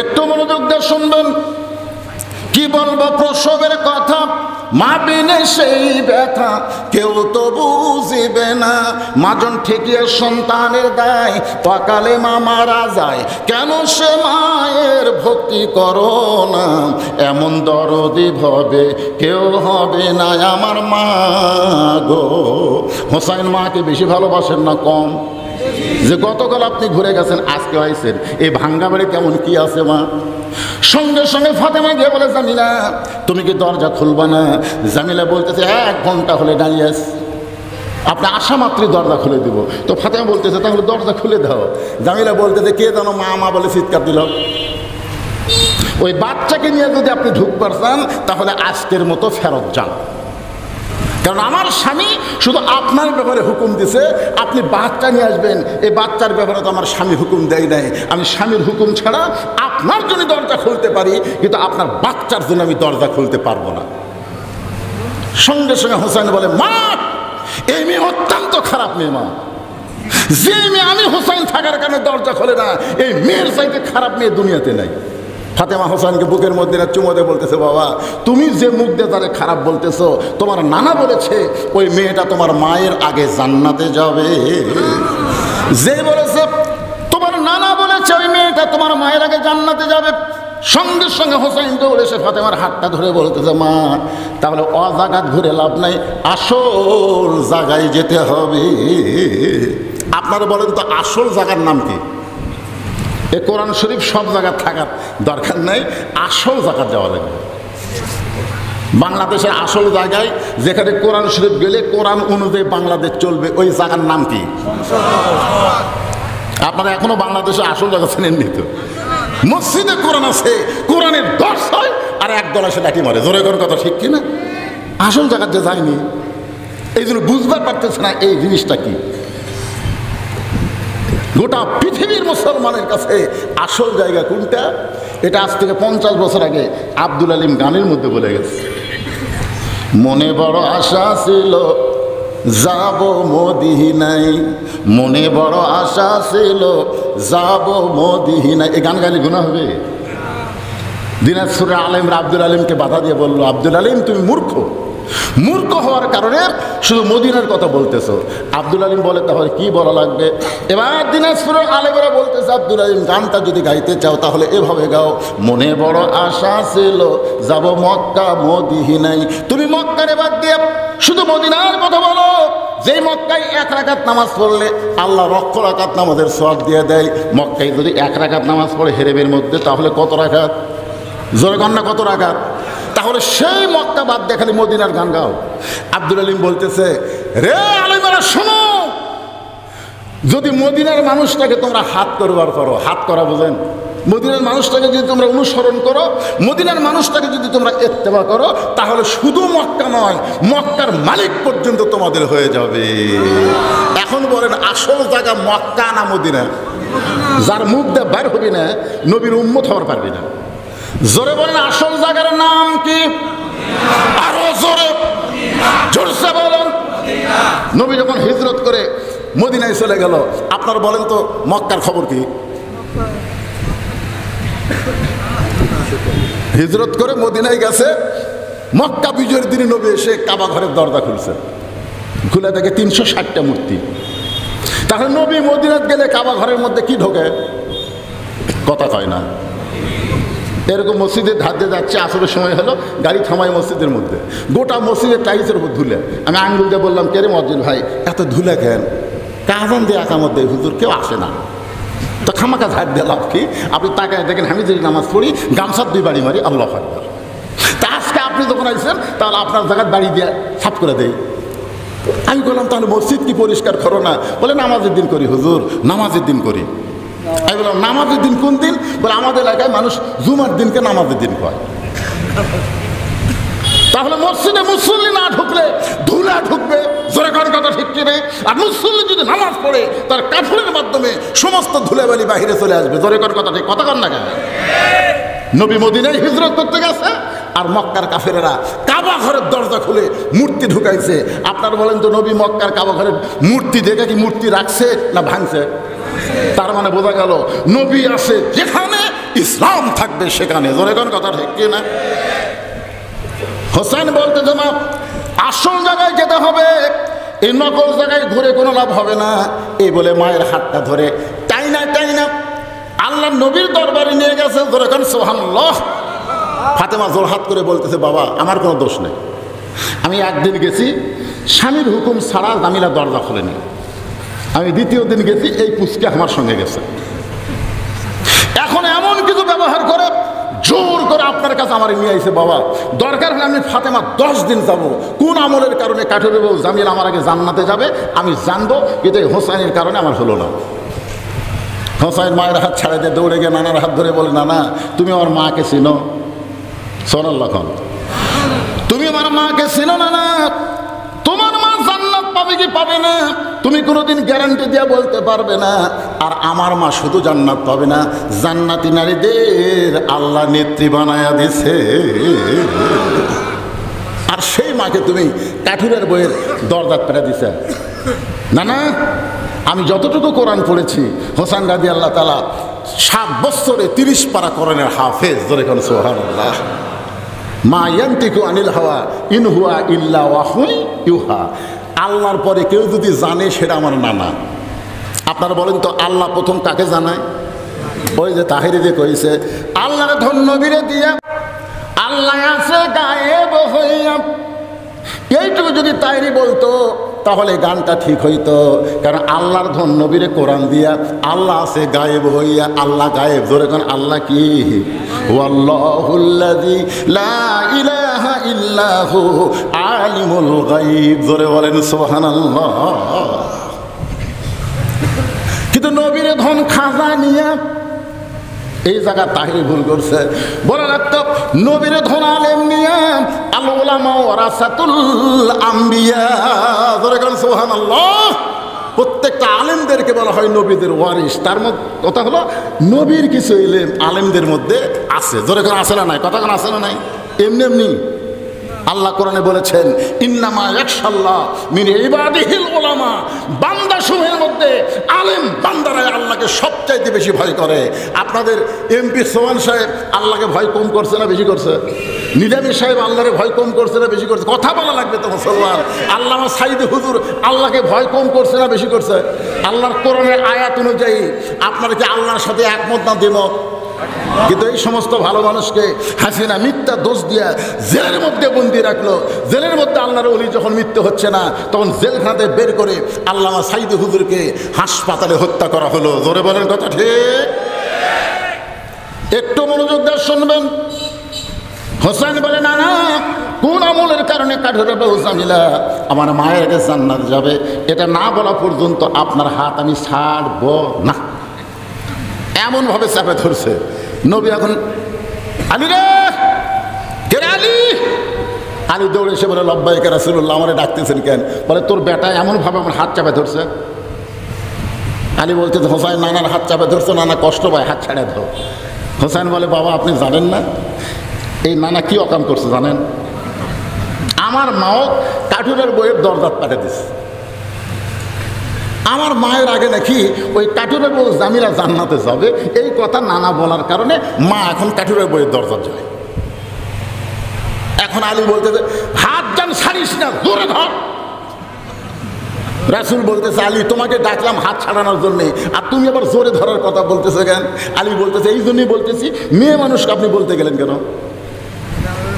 একটু মনোযোগ দিয়ে শুনবেন। কি বলবো প্রসবের কথা, মা বিনে সেই ব্যথা কেউ তো বুঝিবে না। মাজন ঠেকিয়ে সন্তানের দায়, সকালে মা মারা যায়, কেন সে মায়ের ভক্তি করো না। এমন দরদি ভাবে কেউ হবে না আমার মা গো। হোসাইন মাকে বেশি ভালোবাসেন না কম? যে গতকাল আপনি ঘুরে গেছেন, আজকে আইছেন, এই ভাঙ্গা বাড়ি কেমন কি আছে মা? সঙ্গে সঙ্গে ফাতেমা গিয়ে বলে, জামিলা তুমি কি দরজা খুলবা না? জামিলা বলতেছে 1 ঘন্টা হলে দাঁড়িয়ে আছি, আপনি আসা মাত্রই দরজা খুলে দিব। তো ফাতেমা বলতেছে তাহলে দরজা খুলে দাও। জামিলা বলতেছে কে জানো মা মা বলে চিৎকার দিল। ওই বাচ্চাকে নিয়ে যদি আপনি ঢুকবার চান তাহলে আজকের মতো ফেরত যান, কারণ আমার স্বামী শুধু আপনার ব্যাপারে হুকুম দিছে আপনি বাচ্চা নিয়ে আসবেন। এই বাচ্চার ব্যাপারে তো আমার স্বামী হুকুম দেয় নাই। আমি স্বামীর হুকুম ছাড়া আপনার জন্য দরজা খুলতে পারি, কিন্তু আপনার বাচ্চার জন্য আমি দরজা খুলতে পারবো না। সঙ্গে সঙ্গে হোসেন বলে, মা এই মেয়ে অত্যন্ত খারাপ মেয়ে। মা যে মেয়ে আমি হোসেন থাকার কারণে দরজা খোলে না, এই মেয়ের চাইতে খারাপ মেয়ে দুনিয়াতে নাই। ফাতেমা হোসেনকে বুকের মধ্যে চুমোতে বলতেছে, বাবা তুমি যে মুখ দিয়ে তারে খারাপ বলতেছো, তোমার নানা বলেছে ওই মেয়েটা তোমার মায়ের আগে জান্নাতে যাবে। যে বলেছে তোমার নানা বলেছে ওই মেয়েটা তোমার মায়ের আগে জান্নাতে যাবে। সঙ্গে সঙ্গে হোসেন দৌড়ে এসে ফাতেমার হাতটা ধরে বলতেছে, মা তাহলে অজাগাত ঘুরে লাভ নাই, আসল জায়গায় যেতে হবে। আপনারা বলেন তো আসল জায়গার নাম কি? এ কোরআন শরীফ সব জায়গায় থাকার দরকার নাই, আসল জায়গা যাওয়া লাগবে। বাংলাদেশের আসল জায়গায় যেখানে কোরআন শরীফ গেলে কোরআন অনুযায়ী বাংলাদেশ চলবে, ওই জায়গার নাম কি? আপনারা এখনো বাংলাদেশে আসল জায়গা চেনেননি তো? মসজিদে কোরআন আছে, কোরআনের 10 হয় আর 1 দল এসে লাঠি মারে। জোরে করে কথা ঠিক কিনা? আসল জায়গাতে যায়নি, এই জন্য বুঝবার পারতেছে না এই জিনিসটা কি। গোটা পৃথিবীর মুসলমানের কাছে আসল জায়গা কোনটা, এটা আজ থেকে 50 বছর আগে আব্দুল আলিম গানের মধ্যে বলে গেছে। মনে বড় আশা ছিল যাব মদিনায়, মনে বড় আশা ছিল যাব মদিনায়। এই গান গাইলে গুনাহ হবে? দিনাজপুরের আলেমরা আব্দুল আলিমকে বাধা দিয়ে বলল, আব্দুল আলিম তুমি মূর্খ, মূর্খ হওয়ার কারণে শুধু মদিনার কথা বলতেছো। আব্দুল আলিম বলে তাহলে কি বলা লাগবে? এবার দিনাজপুরের আলেমেরা বলতেছে, আব্দুল আলিম গানটা যদি গাইতে চাও তাহলে এভাবে গাও, মনে বড় আশা ছিল যাব মক্কা মদিনায়। তুমি মক্কার বাদ দিয়ে শুধু মদিনার কথা বলো। যেই মক্কায় 1 রাকাত নামাজ পড়লে আল্লাহ 1 রাকাত নামাজের সওয়াব দিয়ে দেয়। মক্কায় যদি 1 রাকাত নামাজ পড়ে হেরেবের মধ্যে তাহলে কত রাকাত? জোরে কন্যা কত রাকাত? তাহলে সেই মক্কা বাদ দিয়ে খালি মদিনার গান গাও। আব্দুল আলিম বলতেছে, রে আলিমেরা শোনো, যদি মদিনার মানুষটাকে তোমরা হাত করবার করো, হাত করা বোঝেন? মদিনার মানুষটাকে যদি তোমরা অনুসরণ করো, মদিনার মানুষটাকে যদি তোমরা ইত্তেবা করো, তাহলে শুধু মক্কা নয়, মক্কার মালিক পর্যন্ত তোমাদের হয়ে যাবে। এখন বলেন আসল জায়গা মক্কা না মদিনা? যার মুখ দিয়ে বের হবি না নবীর উম্মত হওয়ার পারবি না। জোরে বলেন আসল জায়গার নাম কি? আরো জোরে জোরসে বলেন। নবী যখন হিজরত করে মদিনায় চলে গেল, আপনারা বলেন তো মক্কার খবর কি? হিজরত করে মদিনায় গেছে, মক্কা বিজয়ের দিনে নবী এসে কাবা ঘরের দরজা খুলছে, খুলে দেখে 360টা মূর্তি। তাহলে নবী মদিনাত গেলে কাবা ঘরের মধ্যে কি ঢোকে? কথা কয় না। এরকম মসজিদের ধার দিয়ে যাচ্ছে, আসরের সময় হলো, গাড়ি থামায় মসজিদের মধ্যে, গোটা মসজিদের টাইলসের উপর ধুলে। আমি আঙ্গুল দিয়ে বললাম, কে রে মসজিদ ভাই এত ধুলে কেন? কাজান দিয়ে একা মধ্যে হুজুর কেউ আসে না, তো খামাকা ঝাড় দিয়ে লাভ কি? আপনি তাকায় দেখেন আমি যদি নামাজ পড়ি গামছার 2 বাড়ি মারি, আল্লাহু আকবার। তা আজকে আপনি যখন আইছেন তাহলে আপনার জায়গায় বাড়ি দিয়ে সাফ করে দেয়। আমি বললাম তাহলে মসজিদ কি পরিষ্কার করো না? বলে নামাজের দিন করি হুজুর, নামাজের দিন করি। আমি বললাম নামাজের দিন কোন দিন? বলে আমাদের এলাকায় মানুষ জুমার দিনকে নামাজের দিন কয়। তাহলে মসজিদে মুসল্লি না ঢুকলে ধুলা ঢুকবে, জোরে কোন কথা ঠিক কিনে? আর মুসল্লি যদি নামাজ পড়ে তার কাফনের মাধ্যমে সমস্ত ধুলাবালি বাহিরে চলে আসবে, জোরে কোন কথা ঠিক? কথা কন না কেন? নবী মদিনায় হিজরত করতে গেছে আর মক্কার কাফেরেরা কাবা ঘরের দরজা খুলে মূর্তি ঢুকাইছে। আপনারা বলেন তো নবী মক্কার কাবা ঘরের মূর্তি দেখে কি মূর্তি রাখছে না ভাঙছে? তার মানে বোঝা গেল নবী আসে যেখানে ইসলাম থাকবে সেখানে, জোরে কোন কথা ঠিক কিনা? হোসেন বলতে জমা আসল জায়গায় যেতে হবে, এই নকল জায়গায় ঘুরে কোনো লাভ হবে না। এই বলে মায়ের হাতটা ধরে টাইনা টাইনা আল্লাহ নবীর দরবারে নিয়ে গেছে, ধরে কেন সুবহানাল্লাহ। ফাতেমা জোরহাত করে বলতেছে বাবা আমার কোনো দোষ নেই, আমি একদিন গেছি স্বামীর হুকুম ছাড়া জামিলা দরজা খোলেনি, আমি দ্বিতীয় দিন গেছি এই পুচকে আমার সঙ্গে গেছে, এখন এমন কিছু ব্যবহার করে জোর করে আপনার কাছে আমার নিয়ে আইছে। বাবা দরকার হলে আমি ফাতেমা 10 দিন যাব, কোন আমলের কারণে কাঠুরে বউ জামিল আমার আগে জান্নাতে যাবে আমি জানবো, কিন্তু এই হোসাইনের কারণে আমার হলো না। হোসাইন মায়ের হাত ছাড়া দিয়ে দৌড়ে গিয়ে নানার হাত ধরে বলে নানা তুমি আমার মাকে চিনো? সোনাল্লাহ খান, তুমি আমার মাকে চিনো না? না, তোমার মা জান্নাত পাবে কি পাবে না তুমি কোনোদিন গ্যারান্টি দিয়ে বলতে পারবে না। আর আমার মা শুধু জান্নাত পাবে না, জান্নাতি নারীদের আল্লাহ নেত্রী বানায়া দিছে। আর সেই মাকে তুমি কাঠুরের বইয়ের দরজা পেরে দিছে। না না, আমি যতটুকু কোরআন পড়েছি হোসেন রাদিয়াল্লাহু তাআলা 7 বছরে 30 পারা কোরআনের হাফেজ, ধরে কোন সুবহানাল্লাহ। মা ইয়ান্তিকু আনিল হাওয়া ইন হুয়া ইল্লা ওয়াহুন ইউহা। আল্লাহর পরে কেউ যদি জানে সেটা আমার নানা। আপনারা বলেন তো আল্লাহ প্রথম কাকে জানায়? ওই যে তাহিরি যে কইছে আল্লাহর ধন নবীরে দিয়া আল্লাহ আছে গায়েব হইয়া, এইটুকু যদি তাইরি বলতো তাহলে গানটা ঠিক হইতো। কারণ আল্লাহর ধন নবীরে কোরআন দিয়া আল্লাহ আছে গায়েব হইয়া, আল্লাহ গায়েব, ধরে কোন আল্লাহ কি? ওয়াল্লাহুল্লাযী লা ইলাহা ইল্লাহু আলিমুল গায়ব, ধরে বলেন সুবহানাল্লাহ। কিন্তু নবীরে ধন খাজা নিয়া এই জায়গা তাহিরি ভুল করছে। বলে রাখতো নবীর ধন আলেম নিয়ে আল উলামা ওয়ারাসাতুল আম্বিয়া, ধরে কোন সুবহানাল্লাহ। প্রত্যেকটা আলেমদেরকে বলা হয় নবীদের ওয়ারিস। তার মধ্যে কথা হলো নবীর কিছু ইলম আলেমদের মধ্যে আছে, ধরে কোন আছে না নাই? কথা কোন আছে না নাই? এমনি এমনি আল্লাহ কোরআনে বলেছেন ইন্নামা ইয়াখশাল্লাহ মিন ইবাদিহিল উলামা, বান্দা সমূহের মধ্যে আলেম বান্দারাই আল্লাহকে সবচাইতে বেশি ভয় করে। আপনাদের এমপি সোহান সাহেব আল্লাহকে ভয় কম করছে না বেশি করছে? নিজামী সাহেব আল্লাহরে ভয় কম করছে না বেশি করছে? কথা বলা লাগবে তো মুসলমান। আল্লামা সাইদি হুজুর আল্লাহকে ভয় কম করছে না বেশি করছে? আল্লাহর কোরআনের আয়াত অনুযায়ী আপনারা কি আল্লাহর সাথে একমত না দ্বিমত? কিন্তু এই সমস্ত ভালো মানুষকে হাসিনা মিথ্যা দোষ দিয়া জেলের মধ্যে বন্দি রাখলো। জেলের মধ্যে আল্লাহর ওলি যখন মৃত্যু হচ্ছে না তখন জেলখানাতে বের করে আল্লামা সাইদি হুজুরকে হাসপাতালে হত্যা করা হলো। জোরে বলেন কথা ঠিক? একটু মনোযোগ দিয়ে শুনবেন। হোসেন বলে না না, কোন আমলের কারণে কাঠুরে বউ জামিলা আমার মায়ের কাছে জান্নাত যাবে এটা না বলা পর্যন্ত আপনার হাত আমি ছাড়ব না। এমন ভাবে চাপে ধরছে। নবী এখন আলী রে, কে রে আলী? আলী দৌড়ে এসে বলে লব্বাইকা রাসূলুল্লাহ, আমারে ডাকতেছেন কেন? বলে তোর বেটা এমন ভাবে আমার হাত চাপে ধরছে। আলী বলতে হোসাইন নানার হাত চাপে ধরছে, নানা কষ্ট পায়, হাত ছাড়া দাও। হোসাইন বলে বাবা আপনি জানেন না এই নানা কি অকাম করছে জানেন? আমার মাও কাঠুরের বইয়ের দরজাত পাঠিয়ে দিচ্ছে। আমার মায়ের আগে নাকি ওই কাঠুরের বউ জামিলা জান্নাতে যাবে এই কথা নানা বলার কারণে মা এখন কাঠুরের বইয়ের দরজা যায়। এখন আলী বলতেছে হাত যান ছাড়িস না, জোরে ধর। রাসূল বলতেছে আলী তোমাকে ডাকলাম হাত ছাড়ানোর জন্যে, আর তুমি আবার জোরে ধরার কথা বলতেছো কেন? আলী বলতেছে এই জন্যই বলতেছি, মেয়ে মানুষকে আপনি বলতে গেলেন কেন?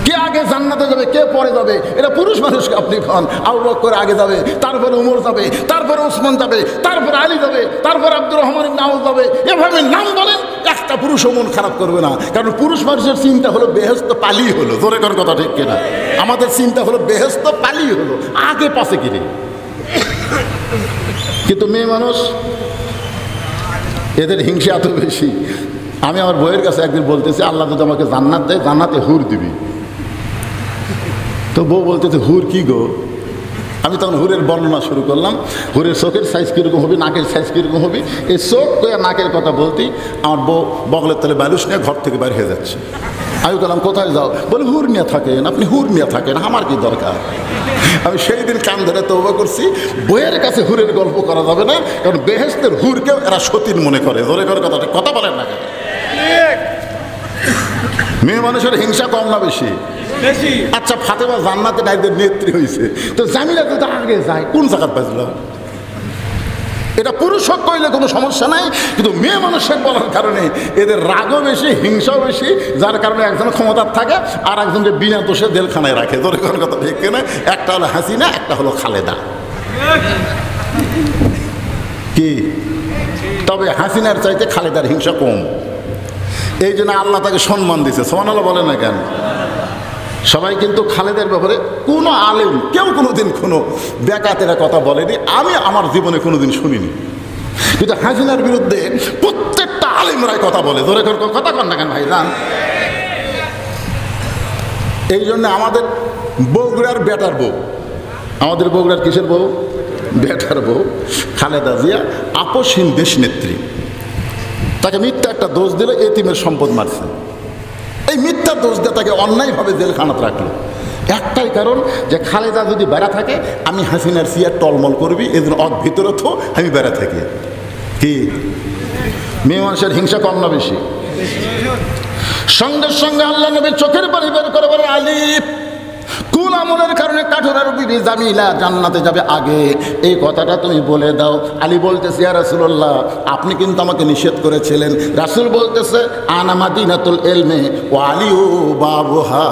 কে আগে জান্নাতে যাবে কে পরে যাবে এটা পুরুষ মানুষকে আপনি খান। আবু বকর আগে যাবে, তারপরে উমর যাবে, তারপরে ওসমান যাবে, তারপরে আলী যাবে, তারপরে আব্দুর রহমান ইবনে আউফ যাবে। এভাবে নাম বলেন, একটা পুরুষও মন খারাপ করবে না। কারণ পুরুষ মানুষের চিন্তা হলো বেহেশত পালি হলো। জোরে কোন কথা ঠিক কিনা? আমাদের চিন্তা হলো বেহেশত পালি হলো, আগে পাশে কিনে। কিন্তু মেয়ে মানুষ এদের হিংসা এত বেশি। আমি আমার বইয়ের কাছে একদিন বলতেছি আল্লাহ যদি আমাকে জান্নাত দেয় জান্নাতে হুর দিবি। তো বউ বলতেছে হুর কি গো? আমি তখন হুরের বর্ণনা শুরু করলাম, হুরের চোখের সাইজ কীরকম হবে, নাকের সাইজ কীরকম হবে। এই চোখ আর নাকের কথা বলতেই আমার বউ বগলের তলে বালুস নিয়ে ঘর থেকে বাইরে হয়ে যাচ্ছে। আমি বললাম কোথায় যাও? বলে হুর নিয়ে থাকেন, আপনি হুর নিয়ে থাকেন, আমার কি দরকার? আমি সেই দিন কান ধরে তওবা করছি, বইয়ের কাছে হুরের গল্প করা যাবে না, কারণ বেহেশতের হুরকেও এরা সতীন মনে করে। জোরে করে কথা বলেন না কেন? মেয়ে মানুষের হিংসা কম না বেশি? আচ্ছা, ফাতেমা জান্নাতে নারীদের নেত্রী হয়েছে, তো জামিলা তো আগে যায়, কোন জায়গায় বাজল? এটা পুরুষ হোক কইলে কোনো সমস্যা নাই, কিন্তু মেয়ে মানুষের বলার কারণে এদের রাগও বেশি, হিংসাও বেশি, যার কারণে একজন ক্ষমতার থাকে আর একজনকে বিনা দোষে জেলখানায় রাখে। তোর কোন কথা ঠিক কিনা? একটা হলো হাসিনা, একটা হলো খালেদা। কি? তবে হাসিনার চাইতে খালেদার হিংসা কম, এই জন্য আল্লাহ তাকে সম্মান দিছে। সুবহানাল্লাহ বলে না কেন? সবাই কিন্তু খালেদের ব্যাপারে কোনো আলেম কেউ কোনোদিন কোনো বেকাতেরা কথা বলেনি, আমি আমার জীবনে কোনোদিন শুনিনি। কিন্তু হাসিনার বিরুদ্ধে প্রত্যেকটা আলেমরাই কথা বলে। ধরে কথা কন না কেন ভাই জান? এই জন্য আমাদের বগুড়ার বেটার বউ, আমাদের বগুড়ার কিসের বউ? বেটার বউ খালেদা জিয়া আপসহীন দেশ নেত্রী। তাকে মিথ্যা একটা দোষ দিলে এতিমের সম্পদ মারছে, এই মিথ্যা দোষ দিয়ে তাকে অন্যায়ভাবে জেলখানাতে রাখলো। একটাই কারণ যে খালেদা যদি বেড়া থাকে, আমি হাসিনার সিয়ার টলমল করবি, এই জন্য ভিতরে তো আমি বেড়া থাকি। কি? মেয়ে মানুষের হিংসা কম না বেশি? সঙ্গে সঙ্গে আল্লাহ নবী চোখের পানি বের করে বলে, আলী কুল আমলের কারণে কাঠুরের বিবি জামিলা জান্নাতে যাবে আগে, এই কথাটা তুমি বলে দাও। আলী বলতেছে, ইয়া রাসূলুল্লাহ, আপনি কিন্তু আমাকে নিষেধ করেছিলেন। রাসূল বলতেছে, আনা মাদিনাতুল ইলমি ওয়া আলিউ বাবুহা।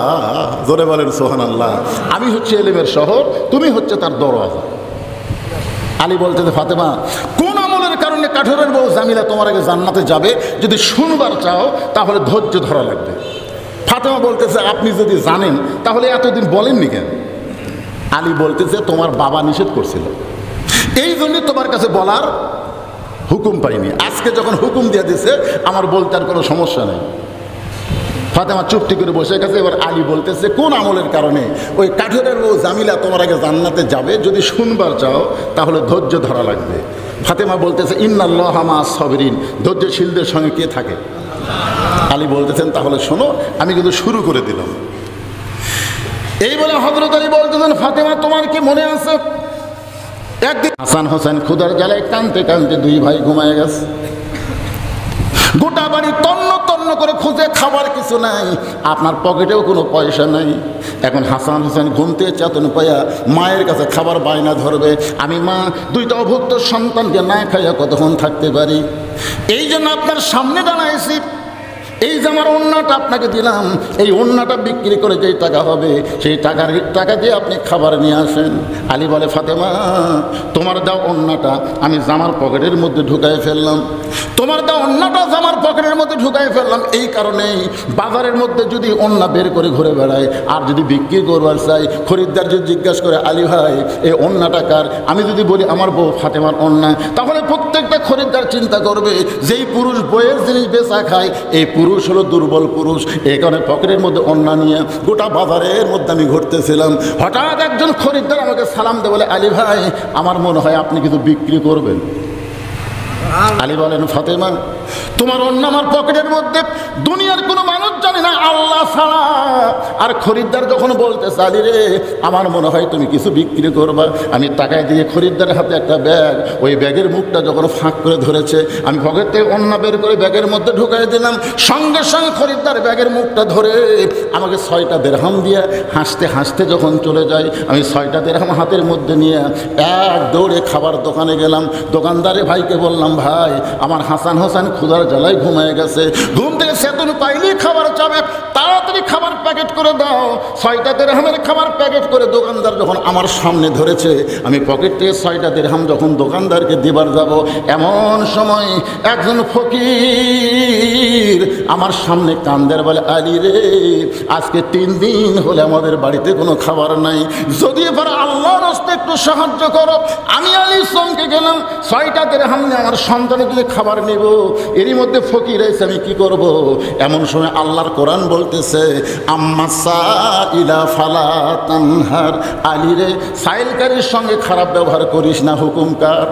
জোরে বলেন সুবহানাল্লাহ। আমি হচ্ছে ইলমের শহর, তুমি হচ্ছে তার দরওয়াজা। আলী বলতেছে, ফাতেমা কোন আমলের কারণে কাঠুরের বউ জামিলা তোমার আগে জান্নাতে যাবে যদি শুনবার চাও তাহলে ধৈর্য ধরা লাগবে। ফাতেমা বলতেছে, আপনি যদি জানেন তাহলে এতদিন বলেননি কেন? আলী বলতেছে, তোমার বাবা নিষেধ করছিল, এই জন্য তোমার কাছে বলার হুকুম পাইনি। আজকে যখন হুকুম দিয়ে দিছে, আমার বলতে আর কোনো সমস্যা নেই। ফাতেমা চুপটি করে বসে গেছে। এবার আলী বলতেছে, কোন আমলের কারণে ওই কাঠুরের বউ জামিলা তোমার আগে জান্নাতে যাবে যদি শুনবার চাও তাহলে ধৈর্য ধরা লাগবে। ফাতেমা বলতেছে, ইন্নাল্লাহা মা'আস সাবিরিন, ধৈর্যশীলদের সঙ্গে কে থাকে? আলী বলতেছেন, তাহলে শোনো, আমি কিন্তু শুরু করে দিলাম। এই বলে হযরত আলী বলতেছেন, ফাতেমা তোমার কি মনে আছে একদিন হাসান হোসেন ক্ষুধার জ্বালায় কাঁদতে কাঁদতে দুই ভাই ঘুমায় গেছে, গোটা বাড়ি তন্ন তন্ন করে খুঁজে, খাবার কিছু নাই, আপনার পকেটেও কোনো পয়সা নাই। এখন হাসান হোসেন ঘুমতে চেতন পাইয়া মায়ের কাছে খাবার বায়না ধরবে। আমি মা, দুইটা অভুক্ত সন্তানকে না খাইয়া কতক্ষণ থাকতে পারি, এই জন্য আপনার সামনে দাঁড়াইছি। এই যে আমার ওন্নাটা আপনাকে দিলাম, এই ওন্নাটা বিক্রি করে যেই টাকা হবে সেই টাকা দিয়ে আপনি খাবার নিয়ে আসেন। আলী বলে, ফাতেমা তোমার দাও ওন্নাটা আমি জামার পকেটের মধ্যে ঢুকাই ফেললাম, তোমার দাও ওন্নাটা জামার পকেটের মধ্যে ঢুকাই ফেললাম। এই কারণেই বাজারের মধ্যে যদি ওন্না বের করে ঘুরে বেড়ায় আর যদি বিক্রি করবার চাই, খরিদ্দার যদি জিজ্ঞাসা করে, আলী ভাই এই ওন্নাটা কার, আমি যদি বলি আমার বউ ফাতেমার ওন্না, তাহলে প্রত্যেকটা খরিদ্দার চিন্তা করবে যেই পুরুষ বইয়ের জিনিস বেচা খায় এই পুরুষ হলো দুর্বল পুরুষ। এই কারণে পকেটের মধ্যে ওন্না নিয়ে গোটা বাজারের মধ্যে আমি ঘুরতেছিলাম, হঠাৎ একজন খরিদ্দার আমাকে সালাম দিয়ে বলে, আলী ভাই আমার মনে হয় আপনি কিছু বিক্রি করবেন। আলী বলেন, ফাতেমা তোমার ওন্না আমার পকেটের মধ্যে, দুনিয়ার কোনো মানুষ জানে না আল্লাহ ছাড়া। আর খরিদ্দার যখন বলতেছে, আলী রে আমার মনে হয় তুমি কিছু বিক্রি করবা, আমি টাকায় দিয়ে খরিদ্দারের হাতে একটা ব্যাগ, ওই ব্যাগের মুখটা যখন ফাঁক করে ধরেছে, আমি পকেট থেকে ওন্না বের করে ব্যাগের মধ্যে ঢুকাই দিলাম। সঙ্গে সঙ্গে খরিদ্দার ব্যাগের মুখটা ধরে আমাকে 6টা দিরহাম দিয়ে হাসতে হাসতে যখন চলে যায়, আমি 6টা দিরহাম হাতের মধ্যে নিয়ে এক দৌড়ে খাবার দোকানে গেলাম। দোকানদারের ভাইকে বললাম, ভাই আমার হাসান হোসেন ক্ষুধার জ্বালায় ঘুমায় গেছে, ঘুম থেকে চেতন পাইলেই খাবার চাবে, তাড়াতাড়ি খাবার প্যাকেট করে দাও। 6টা দিরহামের খাবার প্যাকেট করে দোকানদার যখন আমার সামনে ধরেছে, আমি পকেট থেকে 6টা দিরহাম যখন দোকানদারকে দিবার যাব, এমন সময় একজন ফকির আমার সামনে কান্দের বলে, আলী রে আজকে 3 দিন হলে আমাদের বাড়িতে কোনো খাবার নাই, যদি এবার আল্লাহর রাস্তে একটু সাহায্য করো। আমি আলী চমকে গেলাম, 6টা দিরহাম নিয়ে আমার সন্তানের দিকে খাবার নেব, এরই মধ্যে ফকির এসে আমি কি করব? এমন সময় আল্লাহর কোরআন বল বলতেছে আম্মা সাইলা ফালা তানহার, আলী রে সাইলকারীর সঙ্গে খারাপ ব্যবহার করিস না, হুকুম কার?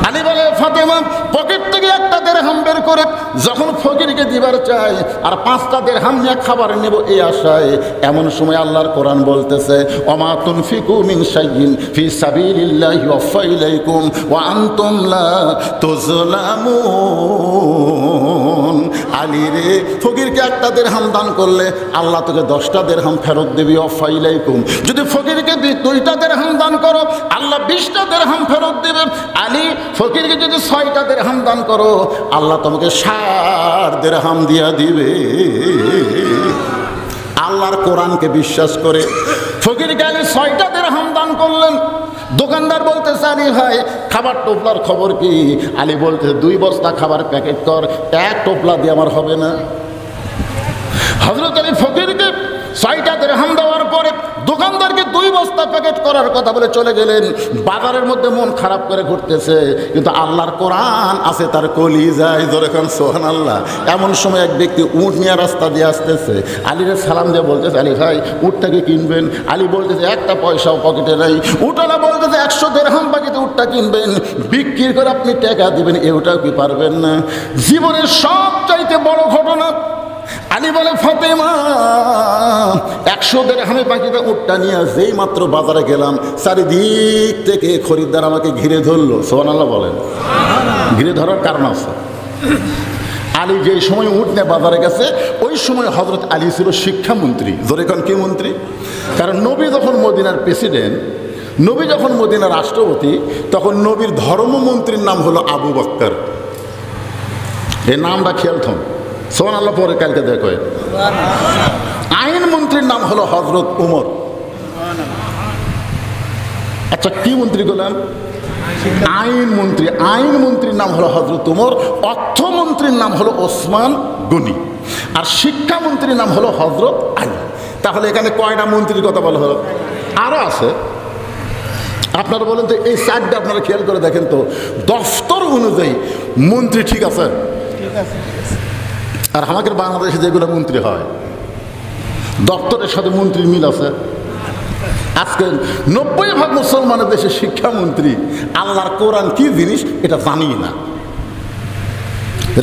আলী বলে ফাতেমা পকেট থেকে একটা দেরহাম বের করে যখন ফকিরকে দিবার চায় আর 5টা দেরহাম নিয়ে খাবার নেব এই আশায়, এমন সময় আল্লাহর কোরআন বলতেছে ওমা তুনফিকু মিন শাইইন ফি সাবিলিল্লাহি ইউওয়াফা ইলাইকুম ওয়া আনতুম লা তুযলামুন। আলী রে ফকিরকে একটা দেরহাম দান করলে আল্লাহ তোকে 10টা দেরহাম ফেরত দেবে, ওয়াফা ইলাইকুম। যদি ফকিরকে 2টা দেরহাম দান করো আল্লাহ 20টা দেরহাম ফেরত দেবে। আলী ফকিরকে যদি 6টা দেরহাম দান করো আল্লাহ তোমাকে 60 দেরহাম দিয়া দিবে। আল্লাহর কোরআনকে বিশ্বাস করে ফকিরকে আলী 6টা দেরহাম দান করলেন। দোকানদার বলতেছে আলী ভাই খাবার টোপলার খবর কি? আলী বলতেছে 2 বস্তা খাবার প্যাকেট কর, 1 টোপলা দিয়ে আমার হবে না। হযরত আলী ফকিরকে 6টা দেরহাম দেওয়ার পরে দোকানদারকে 2 বস্তা প্যাকেট করার কথা বলে চলে গেলেন। বাজারের মধ্যে মন খারাপ করে ঘুরতেছে, কিন্তু আল্লাহর কোরআন আছে তার কলিজায়, জোরে কান সুবহানাল্লাহ। এমন সময় এক ব্যক্তি উট নিয়ে রাস্তা দিয়ে আসতেছে, আলীরে সালাম দিয়ে বলতেছে আলী ভাই উটটাকে কিনবেন? আলী বলতেছে 1টা পয়সাও পকেটে নাই। উটওয়ালা বলতেছে 100 দেরহাম বাকিতে উটটা কিনবেন, বিক্রি করে আপনি টাকা দিবেন, এটাও কি পারবেন না? জীবনের সবচাইতে বড় ঘটনা। আলী বলে ফাতেমা 100 দেরহামে বাকিটা উটটা নিয়ে যেই মাত্র বাজারে গেলাম চারিদিক থেকে খরিদ্দার আমাকে ঘিরে ধরলো। সুবহানাল্লাহ বলেন। ঘিরে ধরার কারণ আছে। আলী যেই সময় উট নিয়ে বাজারে গেছে ওই সময় হযরত আলী ছিল শিক্ষামন্ত্রী। জোরে কোন কি মন্ত্রী? কারণ নবী যখন মদিনার প্রেসিডেন্ট, নবী যখন মদিনার রাষ্ট্রপতি, তখন নবীর ধর্মমন্ত্রীর নাম হলো আবু বকর। এই নামটা খেয়াল থাম। সুবহানাল্লাহ পরে কালকে দেখো। আইন মন্ত্রীর নাম হলো হযরত উমর। আচ্ছা কি মন্ত্রী বললাম? আইন মন্ত্রী। আইন মন্ত্রীর নাম হলো হযরত উমর। অর্থমন্ত্রীর নাম হলো ওসমান গনি। আর শিক্ষামন্ত্রীর নাম হলো হযরত আলী। তাহলে এখানে কয়টা মন্ত্রীর কথা বলা হলো? আরো আছে। আপনারা বলেন তো এই 4টা আপনারা খেয়াল করে দেখেন তো দফতর অনুযায়ী মন্ত্রী ঠিক আছে? আর আমাদের বাংলাদেশে যেগুলো মন্ত্রী হয় দপ্তরের সাথে মন্ত্রীর মিল আছে? আজকে 90% মুসলমানের দেশে শিক্ষামন্ত্রী আল্লাহর কোরআন কি জিনিস এটা জানি না।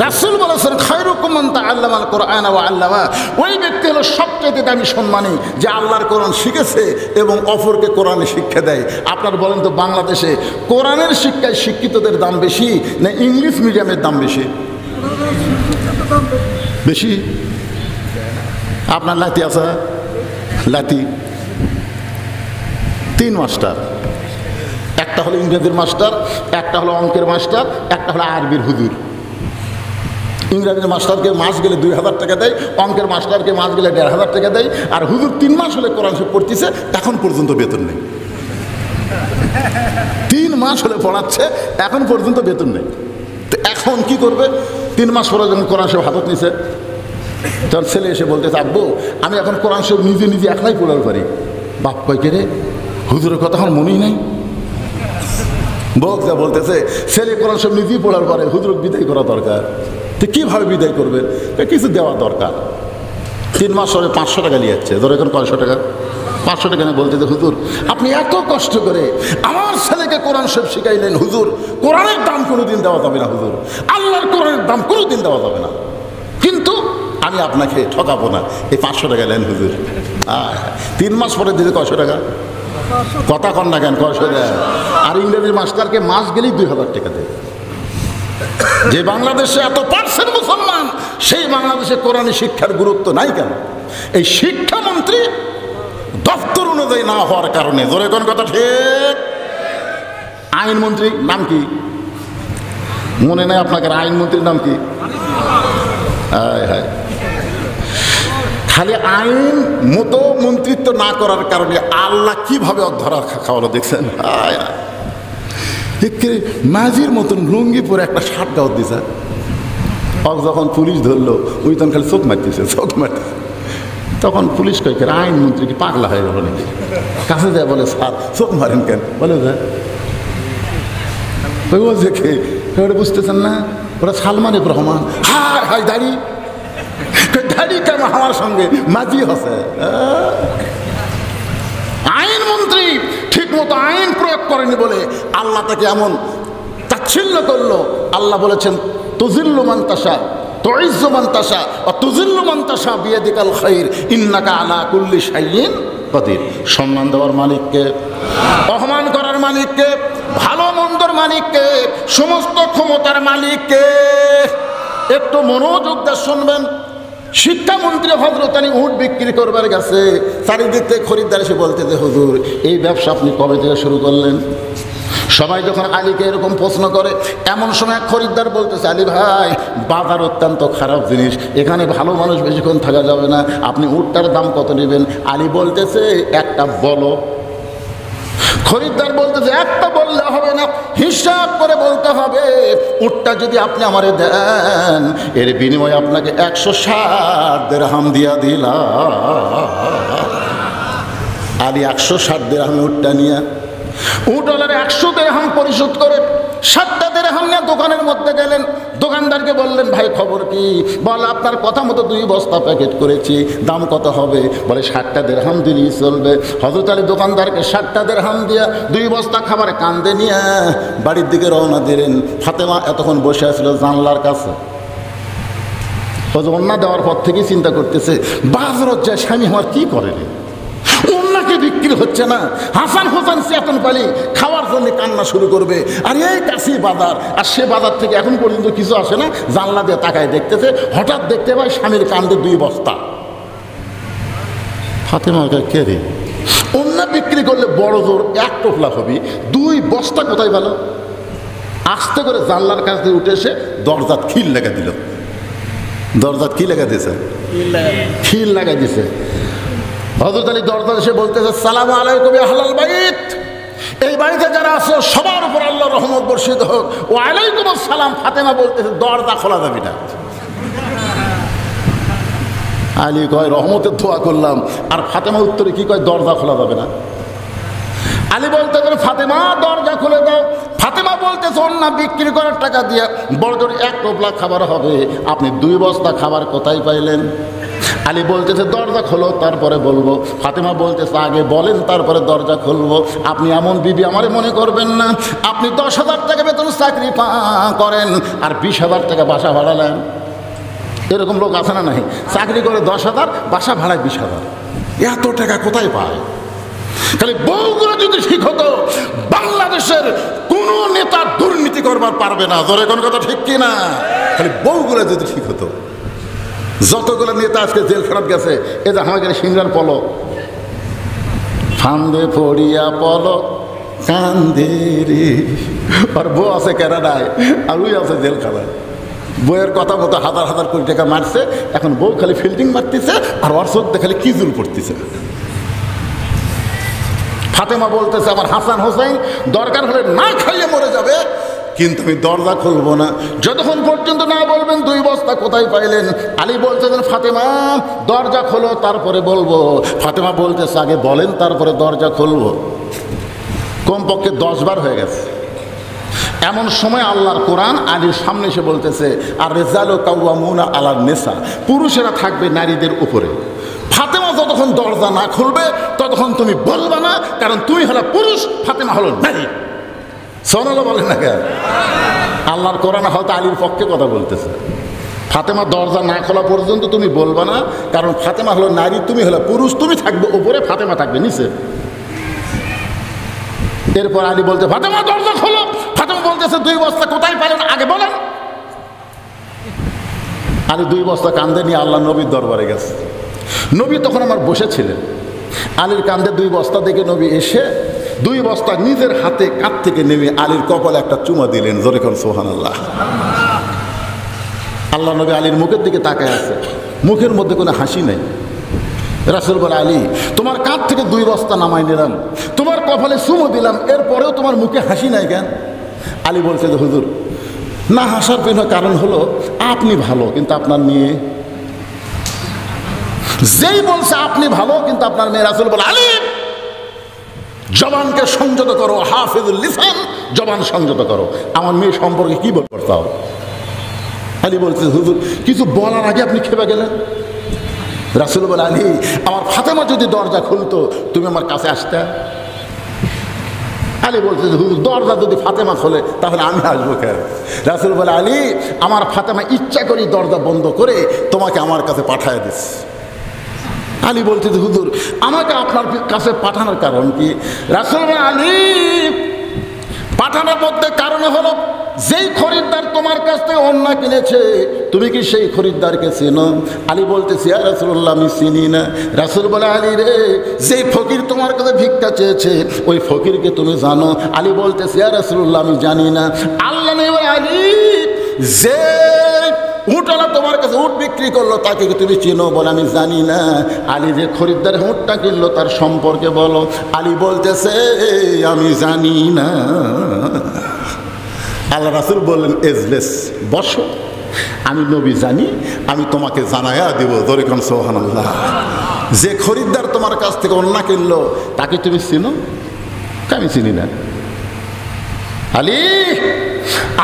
রাসূল বলেছেন খায়রুকুম মান তাআল্লামাল কোরআন ওয়া আল্লামা। ওই ব্যক্তি হলো সবচেয়ে দামি সম্মানী যে আল্লাহর কোরআন শিখেছে এবং অপরকে কোরআনে শিক্ষা দেয়। আপনার বলেন তো বাংলাদেশে কোরআনের শিক্ষায় শিক্ষিতদের দাম বেশি না ইংলিশ মিডিয়ামের দাম বেশি? বেশি। আপনার লাতি আছে? লাতি 3 মাস্টার, একটা হলো ইংরেজির মাস্টার, একটা হলো অঙ্কের মাস্টার, একটা হলো আরবির হুজুর। ইংরেজির মাস্টারকে মাস গেলে 2000 টাকা দেয়, অঙ্কের মাস্টারকে মাস গেলে 1500 টাকা দেয়, আর হুজুর 3 মাস হলে কোরআন শরীফ পড়তেছে এখন পর্যন্ত বেতন নেই। 3 মাস হলে পড়াচ্ছে এখন পর্যন্ত বেতন নেই। তো এখন কি করবে? 3 মাস পরে যখন কোরআন শরীফ হাতত নিছে তখন ছেলে এসে বলতেছে আব্বু আমি এখন কোরআন শরীফ নিজে নিজে একলাই পড়ার পারি। বাপ কয় কে রে? হুজুরের কথা আমার মনেই নাই। বক যা বলতেছে ছেলে কোরআন শরীফ নিজেই পড়ার পরে হুজুরকে বিদায় করা দরকার। তো কীভাবে বিদায় করবে? কিছু দেওয়া দরকার। 3 মাস পরে 500 টাকা নিয়ে যাচ্ছে। ধরো এখন 500 টাকা, 500 টাকা নিয়ে বলতেছে হুজুর আপনি এত কষ্ট করে আমার ছেলেকে কোরআন শরীফ শিখাইলেন, হুজুর কোরআনের দাম কোনোদিন দেওয়া যাবে না, হুজুর আল্লাহর কোরআনের দাম কোনোদিন দেওয়া যাবে না, কিন্তু আমি আপনাকে ঠকাবো না, এই 500 টাকা নেন হুজুর। 3 মাস পরে দিতে 100 টাকা। কথা কন না কেন? 100 দেয়। আর ইংরেজির মাস্টারকে মাস গেলেই 2000 টাকা দেয়। যে বাংলাদেশে এত % মুসলমান সেই বাংলাদেশে কোরআনী শিক্ষার গুরুত্ব নাই কেন? এই শিক্ষামন্ত্রী দপ্তর অনুযায়ী না হওয়ার কারণে। জোরে কোন কথা ঠিক? আইনমন্ত্রী নাম কি মনে নেই আপনাকে? আইনমন্ত্রীর নাম কি? হায় হায়, খালি আইন মতো মন্ত্রিত্ব না করার কারণে আল্লাহ কিভাবে অধরা খাওয়ালো দেখছেন? হায় হায়, মাঝির মতন লুঙ্গি পরে একটা শার্ট দাওয়াত দিছে। যখন পুলিশ ধরলো ওই তখন খালি চোখ মারতেছে, চোখ মারতেছে। তখন পুলিশ কয় আইনমন্ত্রী কি পাগলা হয়ে গেল নাকি? কাছে যায় বলে স্যার চোখ মারেন কেন? বলে যায় ওটা বুঝতেছেন না, ওরা সালমান রহমান। হায় হায় দাড়ি ধাড়ি কেন আমার সঙ্গে মাঝি হসে। আইন মন্ত্রী ঠিক মতো আইন প্রয়োগ করেনি বলে আল্লাহ তাকে এমন তাচ্ছিল্য করলো। আল্লাহ বলেছেন তুজিল্লু মান তাশা তুইজ্জু মান তাশা ওয়া তুজিল্লু মান তাশা বিয়াদিকাল খায়র ইন্নাকা আলা কুল্লি শাইইন কাদির। সম্মান দেওয়ার মালিককে, অপমান করার মালিককে, ভালো মন্দর মালিককে, সমস্ত ক্ষমতার মালিককে। একটু মনোযোগ দিয়ে শুনবেন। শিক্ষামন্ত্রী হযরত আলী উট বিক্রি করবার গেছে, চারিদিক থেকে খরিদ্দার এসে বলতে যে হুজুর এই ব্যবসা আপনি কবে থেকে শুরু করলেন? সবাই যখন আলীকে এরকম প্রশ্ন করে, এমন সময় এক খরিদ্দার বলতেছে আলী ভাই বাজার অত্যন্ত খারাপ জিনিস, এখানে ভালো মানুষ বেশিক্ষণ থাকা যাবে না, আপনি উটটার দাম কত নেবেন? আলী বলতেছে একটা বলো। খরিদ্দার বলতেছে একটা বললে হবে না, হিসাব করে বলতে হবে। উটটা যদি আপনি আমারে দেন এর বিনিময়ে আপনাকে 160 দিরহাম দিয়া দিলাম। আলী 160 দিরহামে উটটা নিয়ে উটওয়ালার 100 দিরহাম পরিশোধ করে 60টা দিরহাম নিয়ে দোকানের মধ্যে গেলেন। দোকানদারকে বললেন ভাই খবর কি? বলে আপনার কথা মতো 2 বস্তা প্যাকেট করেছি, দাম কত হবে? বলে 60টা দিরহাম দিলেই চলবে। হযরত আলী দোকানদারকে 60টা দিরহাম দিয়া 2 বস্তা খাবার কান্দে নিয়ে বাড়ির দিকে রওনা দিলেন। ফাতেমা এতক্ষণ বসে আছিল জানলার কাছে। অন্য দেওয়ার পর থেকেই চিন্তা করতেছে বাজারত যায় স্বামী আমার কি করে রে, অন্যকে বিক্রি হচ্ছে না। হাসান হোসেন চেতন পালি খাওয়ার জন্য কান্না শুরু করবে, আর এই কাছেই বাজার, আর সে বাজার থেকে এখন পর্যন্ত কিছু আসে না। জানলা দিয়ে তাকায় দেখতেছে, হঠাৎ দেখতে পায় স্বামীর কান্দে 2 বস্তা। ফাতেমা কে রে? অন্য বিক্রি করলে বড় জোর 1 টোপলা হবি, 2 বস্তা কোথায় পেল? আস্তে করে জানলার কাছ দিয়ে উঠে এসে দরজাত খিল লাগা দিল। দরজাত কি লাগা দিয়েছে? খিল লাগা দিয়েছে। হযরত আলী দরজা এসে বলতেছে আসসালামু আলাইকুম ইয়া আহলাল বাইত, এই বাড়িতে যারা আছে সবার উপর আল্লাহর রহমত বর্ষিত হোক। ওয়া আলাইকুম আসসালাম। ফাতেমা বলতেছে দরজা খোলা যাবে না। আলী কয় রহমতের দোয়া করলাম, আর ফাতেমা উত্তরে কি কয় দরজা খোলা যাবে না। আলী বলতে ফাতেমা দরজা খুলে দাও। ফাতেমা বলতেছে অন্য বিক্রি করার টাকা দিয়ে বড় জোর 1 টোপলা খাবার হবে, আপনি 2 বস্তা খাবার কোথায় পাইলেন? আলী বলতেছে দরজা খোলো তারপরে বলবো। ফাতেমা বলতেছে আগে বলেন তারপরে দরজা খুলবো। আপনি এমন বিবি আমারে মনে করবেন না। আপনি 10,000 টাকা বেতন চাকরি করেন আর 20,000 টাকা বাসা ভাড়া নেন। এরকম লোক আছে না? নাই, চাকরি করে 10,000, বাসা ভাড়ায় 20,000। এত টাকা কোথায় পায়? খালি বউগুলো যদি ঠিক হতো বাংলাদেশের কোন নেতা দুর্নীতি করবার পারবে না। জোরে কোন কথা ঠিক কিনা? খালি বউগুলো যদি ঠিক হতো। যতগুলো নেতা আজকে জেল খারাপ গেছে, এ যে আমাদের সিংহার পলো ফান্দে পড়িয়া পলো কান্দে রে, আর বউ আছে কেরাডায় আর ওই আছে জেল খারাপ। বইয়ের কথা মতো 1000 কোটি টাকা মারছে, এখন বউ খালি ফিল্ডিং মারতেছে আর ওর চোখ খালি কিজুল পড়তেছে। ফাতেমা বলতেছে আমার হাসান হোসেন দরকার হলে না খাইয়ে মরে যাবে, কিন্তু আমি দরজা খুলবো না যতক্ষণ পর্যন্ত না বলবেন 2 বস্তা কোথায় পাইলেন। আলী বলতেছেন ফাতেমা দরজা খোলো তারপরে বলবো। ফাতেমা বলতেছে আগে বলেন তারপরে দরজা খুলবো। কমপক্ষে 10 বার হয়ে গেছে। এমন সময় আল্লাহর কোরআন আলীর সামনে এসে বলতেছে আর রিজালু কাওয়ামুনা আলান নিসা, পুরুষেরা থাকবে নারীদের উপরে। ফাতেমা যতক্ষণ দরজা না খুলবে ততক্ষণ তুমি বলবা না, কারণ তুমি হলো পুরুষ, ফাতেমা হলো নারী। সোনালা বলেন না কেন? আল্লাহর কোরআন হয়তো আলীর পক্ষে কথা বলতেছে। ফাতেমা দরজা না খোলা পর্যন্ত তুমি বলবা না, কারণ ফাতেমা হলো নারী, তুমি হলো পুরুষ, তুমি থাকবে উপরে, ফাতেমা থাকবে নিচে। এরপর আলী বলতে ফাতেমা দরজা খোলো। ফাতেমা বলতেছে 2 বস্তা কোথায় পারেন আগে বলেন। আলী 2 বস্তা কান্দে নিয়ে আল্লাহ নবীর দরবারে গেছে। নবী তখন আমার বসেছিলেন। আলীর কান্দে 2 বস্তা দেখে নবী এসে 2 বস্তা নিজের হাতে কাঁধ থেকে নেমে আলীর কপালে একটা চুমা দিলেন। জোরে কোন সুবহানাল্লাহ। আল্লাহ নবী আলীর মুখের দিকে তাকায় আছে, মুখের মধ্যে কোনো হাসি নাই। রাসূল বলে আলী তোমার কাঁধ থেকে 2 বস্তা নামাই নিলাম, তোমার কপালে চুমো দিলাম, এরপরেও তোমার মুখে হাসি নাই কেন? আলী বলছে যে হুজুর না হাসার পেছনে কারণ হলো আপনি ভালো কিন্তু আপনার মেয়ে। যেই বলছে আপনি ভালো কিন্তু আপনার মেয়ে। রাসূল বলে আলী জবানকে সংযত করো, হাফিজুল লিসান, জবান সংযত করো। আমার মেয়ে সম্পর্কে কি বলতে চাও? আলী বলছে হুজুর কিছু বলার আগে আপনি খেপে গেলেন। রাসূল বলে, আলী, আমার ফাতেমা যদি দরজা খুলতো তুমি আমার কাছে আসতে। আলী বলছে, হুজুর দরজা যদি ফাতেমা খোলে তাহলে আমি আসবো কেন? রাসূল বলে, আলী, আমার ফাতেমা ইচ্ছা করেই দরজা বন্ধ করে তোমাকে আমার কাছে পাঠায় দিস। আলী বলছে, হুজুর আমাকে আপনার কাছে পাঠানোর কারণ কি? রাসূল বলে, আলী, পাঠানোর মধ্যে কারণ হলো যেই খরিদ্দার তোমার কাছ থেকে ওড়না কিনেছে তুমি কি সেই খরিদ্দারকে চেনো? আলী বলতেছি, ইয়া রাসূলুল্লাহ, আমি চিনি না। রাসূল বলে, আলী রে, যেই ফকির তোমার কাছে ভিক্ষা চেয়েছে ওই ফকিরকে তুমি জানো? আলী বলতেছি, ইয়া রাসূলুল্লাহ, আমি জানি না। আল্লাহ নেই, আলী, যে উটওয়ালা তোমার কাছে উট বিক্রি করলো তাকে কি তুমি চেনো? বলে, আমি জানি না। আলী, যে খরিদ্দার উটটা কিনলো তার সম্পর্কে বলো। আলী বলতেছে, আমি জানি না। আল্লাহ রাসূল বললেন, এজলেস, বসো, আমি নবী জানি, আমি তোমাকে জানায়া দিব। জোরে কোন সুবহানাল্লাহ। যে খরিদ্দার তোমার কাছ থেকে ওড়না কিনলো তাকে তুমি চিনো? আমি চিনি না। আলী,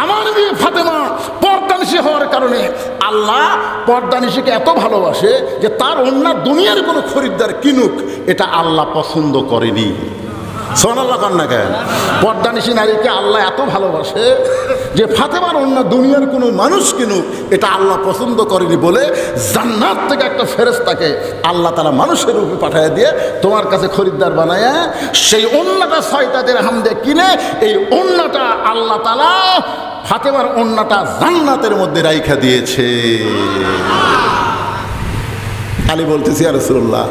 আমার মেয়ে ফাতেমা পর্দানিশী হওয়ার কারণে আল্লাহ পর্দানিশীকে এত ভালোবাসে যে তার ওড়না দুনিয়ার কোনো খরিদ্দার কিনুক এটা আল্লাহ পছন্দ করেনি। সুবহানাল্লাহ কান্না কেন? পর্দানিশী নারীকে আল্লাহ এত ভালোবাসে যে ফাতেমার ওড়না দুনিয়ার কোনো মানুষ কিনুক এটা আল্লাহ পছন্দ করেনি বলে জান্নাত থেকে একটা ফেরেশতাকে আল্লাহ তাআলা মানুষের রূপে পাঠিয়ে দিয়ে তোমার কাছে খরিদ্দার বানায়া সেই ওড়নাটা 6টা দিরহাম দিয়ে কিনে এই ওড়নাটা আল্লাহ তাআলা ফাতেমার ওড়নাটা জান্নাতের মধ্যে রাইখা দিয়েছে। আলী বলতেছি, ইয়া রাসূলুল্লাহ,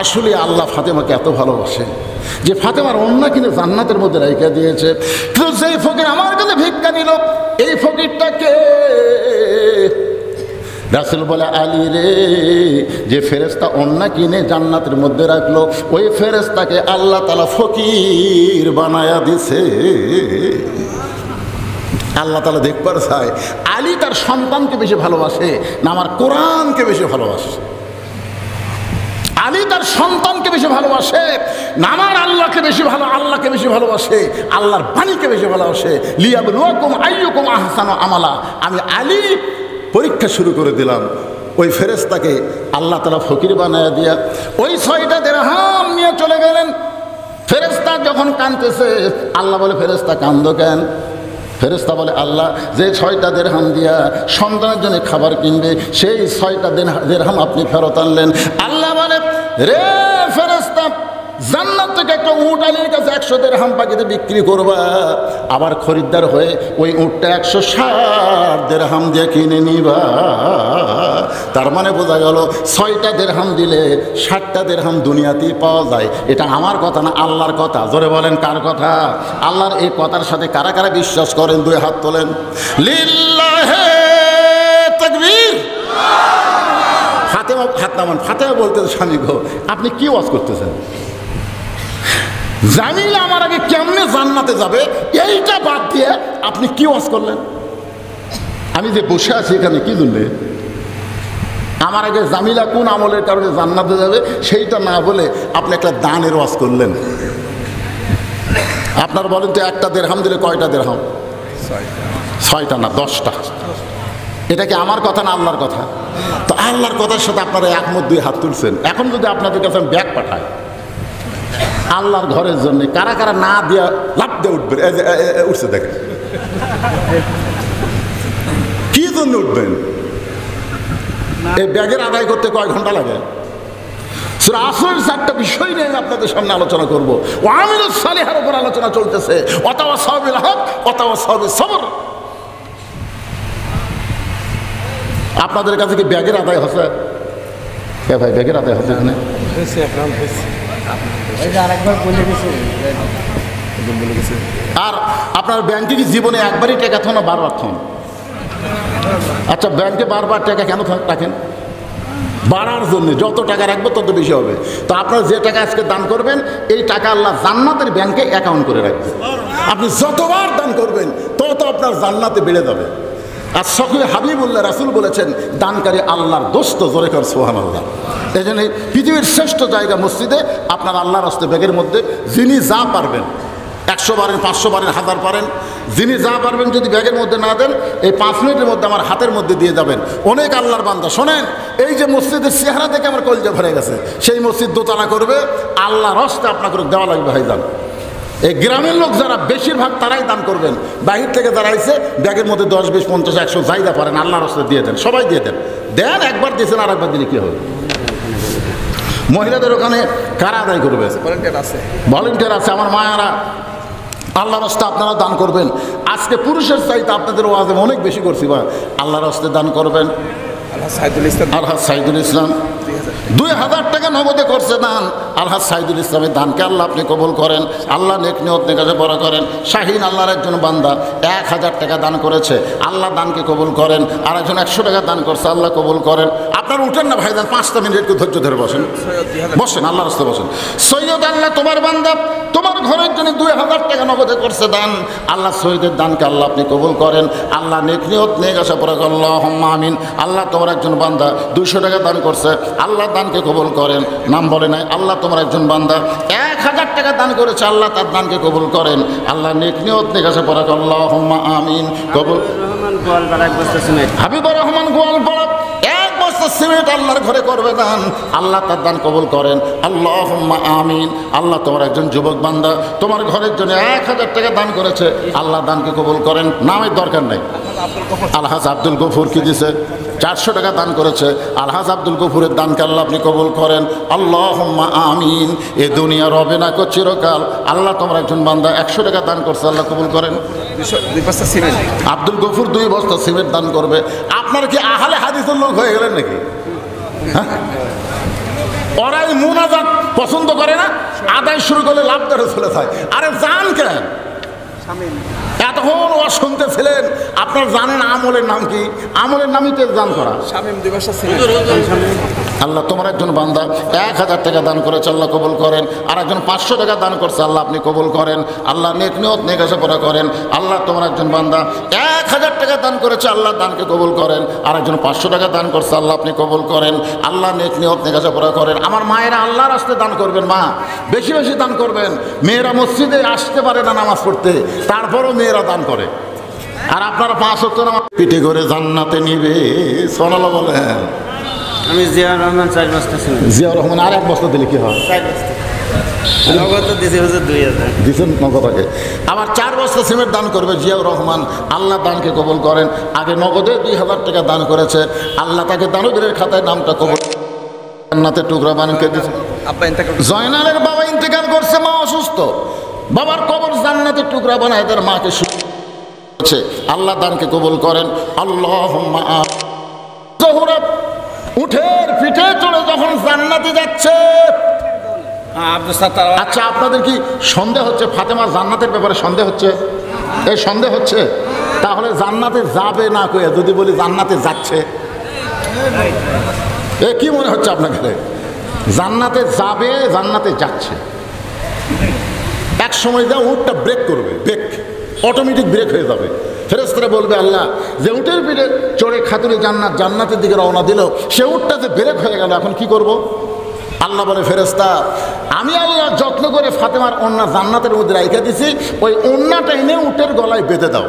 আসলে আল্লাহ ফাতেমাকে এত ভালোবাসে যে ফাতেমার ওড়না কিনে জান্নাতের মধ্যে রাইখা দিয়েছে। কিন্তু যেই ফকির আমার কাছে ভিক্ষা নিল এই ফকিরটাকে রাসূল বলে, আলী রে, যে ফেরেশতা ওড়না কিনে জান্নাতের মধ্যে রাখলো ওই ফেরেশতাকে আল্লাহ তাআলা ফকির বানায়া দিছে। আল্লাহ তাআলা দেখবার চায় আলী তার সন্তানকে বেশি ভালোবাসে না আমার কোরআনকে বেশি ভালোবাসে? আলী তার সন্তানকে বেশি ভালোবাসে না আমার আল্লাহকে বেশি আল্লাহকে বেশি ভালোবাসে, আল্লাহর বাণীকে বেশি ভালোবাসে? লিয়াবলুয়াকুম আইয়ুকুম আহসানু আমালা। আমি আলী পরীক্ষা শুরু করে দিলাম। ওই ফেরেশতাকে আল্লাহ তাআলা ফকির বানায়া দিয়া ওই 6টা দিরহাম নিয়ে চলে গেলেন। ফেরেশতা যখন কাঁদতেছে আল্লাহ বলে, ফেরেশতা কান্দো কেন? ফেরেশতা বলে, আল্লাহ, যে 6টা দিরহাম দিয়া সন্তানের জন্য খাবার কিনবে সেই 6টা দিরহাম আপনি ফেরত আনলেন। আল্লাহ বলে, রে ফেরেশতা, জান্নাত থেকে একটা উট আলীর কাছে 100 দিরহাম পাকিতে বিক্রি করবা, আবার খরিদ্দার হয়ে ওই উটটা 160 দিরহাম দিয়ে কিনে নিবা। তার মানে বোঝা গেল 6টা দিরহাম দিলে 60টা দিরহাম দুনিয়াতেই পাওয়া যায়। এটা আমার কথা না, আল্লাহর কথা। জোরে বলেন, কার কথা? আল্লাহর এই কথার সাথে কারা কারা বিশ্বাস করেন? 2 হাত তোলেন। লিল্লাহি তাকবীর। ফাতেমা হাত নামান। ফাতেমা বলতে, স্বামী গো, আপনি কি ওয়াজ করতেছেন? জামিলা আমার আগে কেমনে জান্নাতে যাবে এইটা বাদ দিয়ে আপনি কি ওয়াজ করলেন? আমি যে বসে আছি এখানে কি জন্যে? আমার আগে জামিলা কোন আমলের কারণে জান্নাতে যাবে সেইটা না বলে আপনি একটা দানের ওয়াজ করলেন। আপনার বলেন তো, একটা দিরহাম দিলে কয়টা দিরহাম? 6টা না 10টা। এটা কি আমার কথা না আল্লাহর কথা? তো আল্লাহর কথার সাথে আপনারা একমত 2 হাত তুলছেন। এখন যদি আপনাদের কাছে আমি ব্যাগ পাঠাই আল্লাহর ঘরের জন্য, কারা কারা না দিয়া লাভ দিয়ে উঠবেন? উঠছে দেখেন, কি জন্য উঠবেন? এই ব্যাগের আদায় করতে কয় ঘন্টা লাগে? সূরা আসরের 4টা বিষয় নিয়ে আমি আপনাদের সামনে আলোচনা করবো। ওয়া আমিলুস সালিহার উপর আলোচনা চলতেছে। ওয়া তাওয়াসাউ বিল হক ওয়া তাওয়াসাউ বিস সবর। আপনাদের কাছে কি ব্যাগের আদায় হচ্ছে? ভাই, ব্যাগের আদায় হচ্ছে এখানে? আর আপনার ব্যাংকে কি জীবনে একবারই টাকা থন না বারবার থন? আচ্ছা, ব্যাংকে বারবার টাকা কেন রাখেন? বাড়ার জন্য। যত টাকা রাখবো তত বেশি হবে। তো আপনার যে টাকা আজকে দান করবেন এই টাকা আল্লাহ জান্নাতের ব্যাংকে অ্যাকাউন্ট করে রাখবে। আপনি যতবার দান করবেন তত আপনার জান্নাতে বেড়ে যাবে। আর সখী হাবিবুল্লাহ রাসূল বলেছেন, দানকারী আল্লাহর দোস্ত। জোরে কর সুবহানাল্লাহ। এই জন্য পৃথিবীর শ্রেষ্ঠ জায়গা মসজিদে আপনার আল্লাহর রাস্তায় ব্যাগের মধ্যে যিনি যা পারবেন 100 পারেন, 500 পারেন, 1000 পারেন, যিনি যা পারবেন যদি ব্যাগের মধ্যে না দেন, এই 5 মিনিটের মধ্যে আমার হাতের মধ্যে দিয়ে যাবেন। অনেক আল্লাহর বান্দা শোনেন, এই যে মসজিদের চেহারা দেখে আমার কলজা ভরে গেছে, সেই মসজিদ দোতলা করবে, আল্লাহর হস্তে আপনাকে দেওয়া লাগবে ভাইজান। এই গ্রামের লোক যারা বেশিরভাগ তারাই দান করবেন, বাহির থেকে যারা আইছে ব্যাগের মধ্যে 10, 20, 50, 100 যাইদা পারেন আল্লাহর হস্তে দিয়ে দেন, সবাই দিয়ে দেন। দেন, একবার দিয়েছেন আর একবার দিলে কী হবে? মহিলাদের ওখানে কারা আদায় করবে? ভলেন্টিয়ার আছে। আমার মায়েরা, আল্লাহর হস্তে আপনারা দান করবেন। আজকে পুরুষের চাইতে আপনাদের ওয়াজে অনেক বেশি করছি, বা আল্লাহর হস্তে দান করবেন। আলহাজ সাইদুল ইসলাম 2000 টাকা নগদে করছে দান। আলহাজ সাইদুল ইসলামের দানকে আল্লাহ আপনি কবুল করেন, আল্লাহ নেক নিয়ত নেকাজে বড় করেন। শাহিন আল্লাহর একজন বান্দা 1000 টাকা দান করেছে, আল্লাহ দানকে কবুল করেন। আর একজন 100 টাকা দান করছে, আল্লাহ কবুল করেন। আপনারা উঠেন না ভাইজান, 5টা মিনিট একটু ধৈর্য ধরে বসেন, বসেন, আল্লাহর রাস্তায় বসেন। সৈয়দ আল্লাহ তোমার বান্দা তোমার ঘরের জন্য 2000 টাকা নগদে করছে দান, আল্লাহ সৈয়দের দানকে আল্লাহ আপনি কবুল করেন, আল্লাহ নেক নিয়ত নেক আশা পড়া আল্লাহুম্মা আমিন। আল্লাহ তোমার একজন বান্দা 200 টাকা দান করছে, আল্লাহ দানকে কবুল করেন। নাম বলে নাই। আল্লাহ তোমার একজন বান্দা 1000 টাকা দান করেছে, আল্লাহ তার দানকে কবুল করেন, আল্লাহ নেক নিয়ত নেক আশা পড়া আল্লাহুম্মা আমিন। কবুল। হাবিবুর রহমান গোয়ালপাড়া 1 বস্তা সিমেন্ট আল্লাহর ঘরে করবে দান, আল্লাহ তার দান কবুল করেন, আল্লাহুম্মা আমিন। আল্লাহ তোমার একজন যুবক বান্দা তোমার ঘরের জন্য 1000 টাকা দান করেছে, আল্লাহ দানকে কবুল করেন। নামের দরকার নেই। আলহাজ আব্দুল গফুর কি দিছে? 400 টাকা দান করেছে, আলহাজ আব্দুল গফুরের দানকে আল্লাহ আপনি কবুল করেন, আল্লাহুম্মা আমিন। এ দুনিয়া রবে না কো চিরকাল। আল্লাহ তোমার একজন বান্দা 100 টাকা দান করছে, আল্লাহ কবুল করেন। আব্দুল গফুর 2 বস্তা সিমেন্ট দান করবে। আপনারা কি আহলে হাদিসের লোক হয়ে গেলেন নাকি? হ্যাঁ, ওরাই মুনাজাত পছন্দ করে না, আদায় শুরু করলে লাভ ধরে চলে যায়। আরে জান কেন এতক্ষণ ও শুনতেছিলেন? আপনার জানেন আমলের নাম কি? আমলের নামই তো দান করা। আল্লাহ তোমার একজন বান্দা 1000 টাকা দান করেছে, আল্লাহ কবুল করেন। আর একজন 500 টাকা দান করছে, আল্লাহ আপনি কবুল করেন, আল্লাহ নেক নিয়ত নেক আশা পড়া করেন। আল্লাহ তোমার একজন বান্দা 1000 টাকা দান করেছে, আল্লাহ দানকে কবুল করেন। আর একজন 500 টাকা দান করছে, আল্লাহ আপনি কবুল করেন, আল্লাহ নেক নিয়ত নেক আশা পড়া করেন। আমার মায়েরা আল্লাহর রাস্তায় দান করবেন, মা বেশি বেশি দান করবেন। মেয়েরা মসজিদে আসতে পারে না নামাজ পড়তে, তারপরও মেয়েরা দান করে। আর আপনারা 5 ওয়াক্ত নামাজ পিঠে করে জান্নাতে নিবে, সুবহানাল্লাহ বলেন। আমি জিয়াউর রহমান 4 বস্তা ছিলাম। জিয়াউর রহমান আর 1 বস্তা দিলে কি হয়? 4 বস্তা নগদ দিয়েছে 2000 দিচ্ছেন নগদাকে। আবার 4 বস্তা সিমেন্ট দান করবে জিয়াউর রহমান, আল্লাহ দানকে কবুল করেন। আগে নগদে 2000 টাকা দান করেছে, আল্লাহ তাকে দানবীরের খাতায় নামটা কবুল জান্নাতের টুকরা বানিয়ে দিয়েছে। জয়নালের বাবা ইন্তেকাল করছে, মা অসুস্থ, বাবার কবর জান্নাতের টুকরা বানায় তার মাকে সুখে, আল্লাহ দানকে কবুল করেন, আল্লাহুম্মা আমিন। জোহরা উঠের পিঠে চড়ে যখন জান্নাতে যাচ্ছে, আচ্ছা আপনাদের কি সন্দেহ হচ্ছে ফাতেমার জান্নাতের ব্যাপারে? সন্দেহ হচ্ছে? এই সন্দেহ হচ্ছে? তাহলে জান্নাতে যাবে না কয়ে যদি বলি জান্নাতে যাচ্ছে, এ কি মনে হচ্ছে আপনাকে? জান্নাতে যাবে, জান্নাতে যাচ্ছে। এক সময় যা উটটা ব্রেক করবে, ব্রেক অটোমেটিক ব্রেক হয়ে যাবে। ফেরেশতারা বলবে আল্লাহ যে উটের পিঠে চড়ে খাতুরে জান্নাত জান্নাতের দিকে রওনা দিল, সে উটটা যে ব্রেক হয়ে গেল, এখন কি করব? আল্লাহ বলে ফেরেশতা আমি আল্লাহ যত্ন করে ফাতেমার ওন্না জান্নাতের মধ্যে রাইখা দিছি, ওই ওন্নাটা এনে উটের গলায় বেঁধে দাও।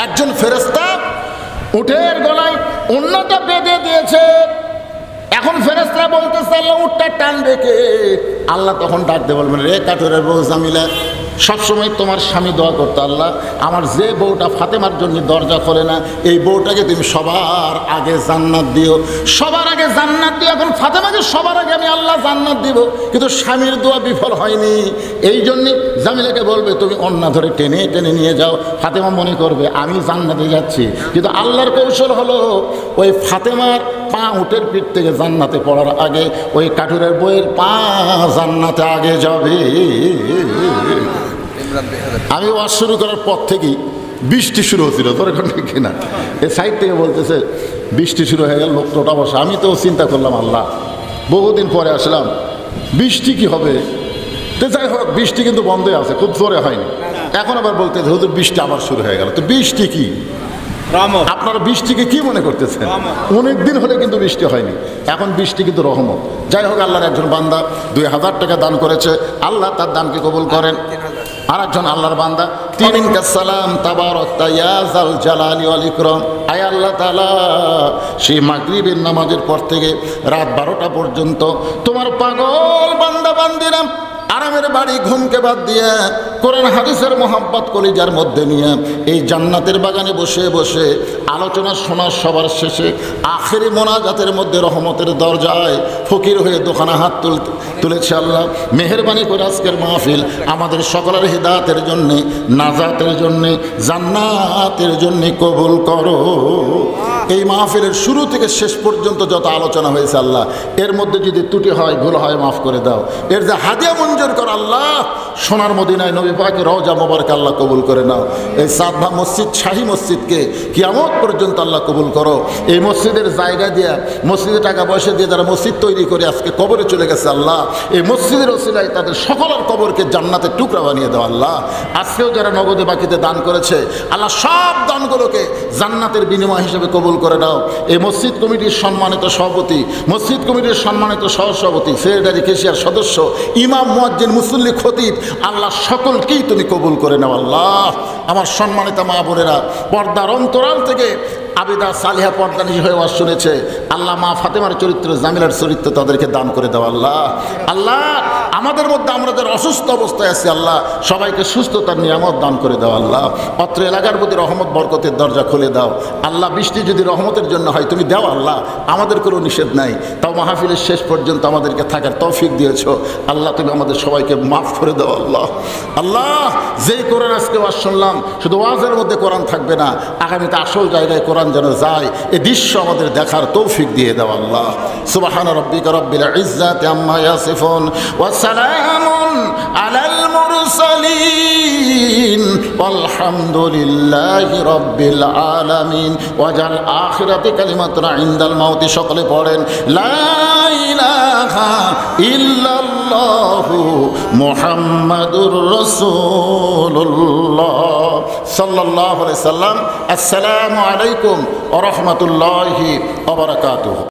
একজন ফেরেশতা উটের গলায় ওন্নাটা বেঁধে দিয়েছে। এখন ফেরেশতারা বলতেছে আল্লাহ উটটা টানবে কে? আল্লাহ তখন ডাক দিয়ে বলবেন, রে কাঠুরের বউ জামিলা, সবসময় তোমার স্বামী দোয়া করতো আল্লাহ আমার যে বউটা ফাতেমার জন্য দরজা খোলে না, এই বউটাকে তুমি সবার আগে জান্নাত দিও, সবার আগে জান্নাত দিও। এখন ফাতেমাকে সবার আগে আমি আল্লাহ জান্নাত দিব, কিন্তু স্বামীর দোয়া বিফল হয়নি। এই জন্যে জামিলাকে বলবে তুমি অন্না ধরে টেনে টেনে নিয়ে যাও। ফাতেমা মনে করবে আমি জান্নাতে যাচ্ছি, কিন্তু আল্লাহর কৌশল হলো ওই ফাতেমার পা উটের পিঠ থেকে জান্নাতে পড়ার আগে ওই কাঠুরের বইয়ের পা জান্নাতে আগে যাবে। আমি ওয়াজ শুরু করার পর থেকেই বৃষ্টি শুরু হচ্ছিল, তোর এখন কিনা এই সাইড থেকে বলতেছে বৃষ্টি শুরু হয়ে গেল, লোক টোটা বসা। আমি তো চিন্তা করলাম আল্লাহ বহুদিন পরে আসলাম, বৃষ্টি কি হবে? তো যাই হোক বৃষ্টি কিন্তু বন্ধই আছে, খুব জোরে হয়নি। এখন আবার বলতে হুজুর বৃষ্টি আবার শুরু হয়ে গেল, তো বৃষ্টি কি? রহমত। আপনারা বৃষ্টিকে কি মনে করতেছেন? রহমত। অনেক দিন হলে কিন্তু বৃষ্টি হয়নি, এখন বৃষ্টি কিন্তু রহমত। যাই হোক, আল্লাহর একজন বান্দা 2000 টাকা দান করেছে, আল্লাহ তার দানকে কবুল করেন। আর একজন আল্লাহর বান্দা তিনকা সালাম তাবারাকতা ইয়া যাল জালালি ওয়াল ইকরাম। আয় আল্লাহ তাআলা, সেই মাগরিবের নামাজের পর থেকে রাত 12টা পর্যন্ত তোমার পাগল বান্দা বান্দিরা আরামের বাড়ি ঘুমকে বাদ দিয়ে কোরআন হাদিসের মোহাব্বত কলিজার মধ্যে নিয়ে এই জান্নাতের বাগানে বসে বসে আলোচনা শোনার সবার শেষে আখেরি মোনাজাতের মধ্যে রহমতের দরজায় ফকির হয়ে দোকানে হাত তুলেছে। আল্লাহ মেহেরবানি করে আজকের মাহফিল আমাদের সকলের হিদায়াতের জন্যে, নাজাতের জন্যে, জান্নাতের জন্যে কবুল করো। এই মাহফিলের শুরু থেকে শেষ পর্যন্ত যত আলোচনা হয়েছে আল্লাহ, এর মধ্যে যদি ত্রুটি হয়, ভুল হয়, মাফ করে দাও। এর যে হাদিয়া মঞ্জুর কর আল্লাহ, সোনার মদিনায় নবী পাকের রওজা মোবারক আল্লাহ কবুল করে নাও। এই সাদভা মসজিদ, শাহী মসজিদকে কিয়ামত পর্যন্ত আল্লাহ কবুল করো। এই মসজিদের জায়গা দিয়ে, মসজিদে টাকা পয়সা দিয়ে যারা মসজিদ তৈরি করে আজকে কবরে চলে গেছে আল্লাহ, এই মসজিদের ওসিলায় তাদের সকলের কবরকে জান্নাতের টুকরা বানিয়ে দাও আল্লাহ। আজকেও যারা নগদে বাকিতে দান করেছে আল্লাহ, সব দানগুলোকে জান্নাতের বিনিময় হিসেবে কবুল করে নাও। এই মসজিদ কমিটির সম্মানিত সভাপতি, মসজিদ কমিটির সম্মানিত সহসভাপতি, সেক্রেটারি, কেশিয়ার সদস্য, ইমাম, মুয়াজ্জিন, মুসল্লি, খতিব, আল্লাহ সকলকেই তুমি কবুল করে নাও আল্লাহ। আমার সম্মানিত মা বোনেরা, পর্দার অন্তরাল থেকে আবিদা সালিহা পর্দানিশী হয়ে ওয়াজ শুনেছে আল্লাহ, মা ফাতেমার চরিত্র, জামিলার চরিত্র তাদেরকে দান করে দাও আল্লাহ। আল্লাহ আমাদের মধ্যে আমরা যারা অসুস্থ অবস্থায় আছি আল্লাহ, সবাইকে সুস্থতার নিয়ামত দান করে দাও আল্লাহ। অত্র এলাকার প্রতি রহমত বরকতের দরজা খুলে দাও আল্লাহ। বৃষ্টি যদি রহমতের জন্য হয় তুমি দাও আল্লাহ, আমাদের কোনো নিষেধ নাই। তাও মাহফিলের শেষ পর্যন্ত আমাদেরকে থাকার তৌফিক দিয়েছো আল্লাহ, তুমি আমাদের সবাইকে মাফ করে দাও আল্লাহ। আল্লাহ যেই কোরআন আজকে ওয়াজ শুনলাম, শুধু ওয়াজের মধ্যে কোরআন থাকবে না, আগামীতে আসল জায়গায় কোরআন যেন যায়, এই দৃশ্য আমাদের দেখার তৌফিক দিয়ে দাও আল্লাহ। সুবহান রাব্বিকা রাব্বিল ইজ্জাতি আম্মা ইয়াসিফুন ওয়া সালামুন আলাল মুরসালিন ওয়ালহামদুলিল্লাহি রাব্বিল আলামিন। ওয়াজাল আখিরাতি কালিমাতুন ইনদাল মাউতি। সকলে পড়েন লা ইলাহা ইল্লাল্লাহু মুহাম্মাদুর রাসূলুল্লাহ সাল্লাল্লাহু আলাইহি সাল্লাম। আসসালামু আলাইকুম ওয়া রাহমাতুল্লাহি ওয়া বারাকাতুহু।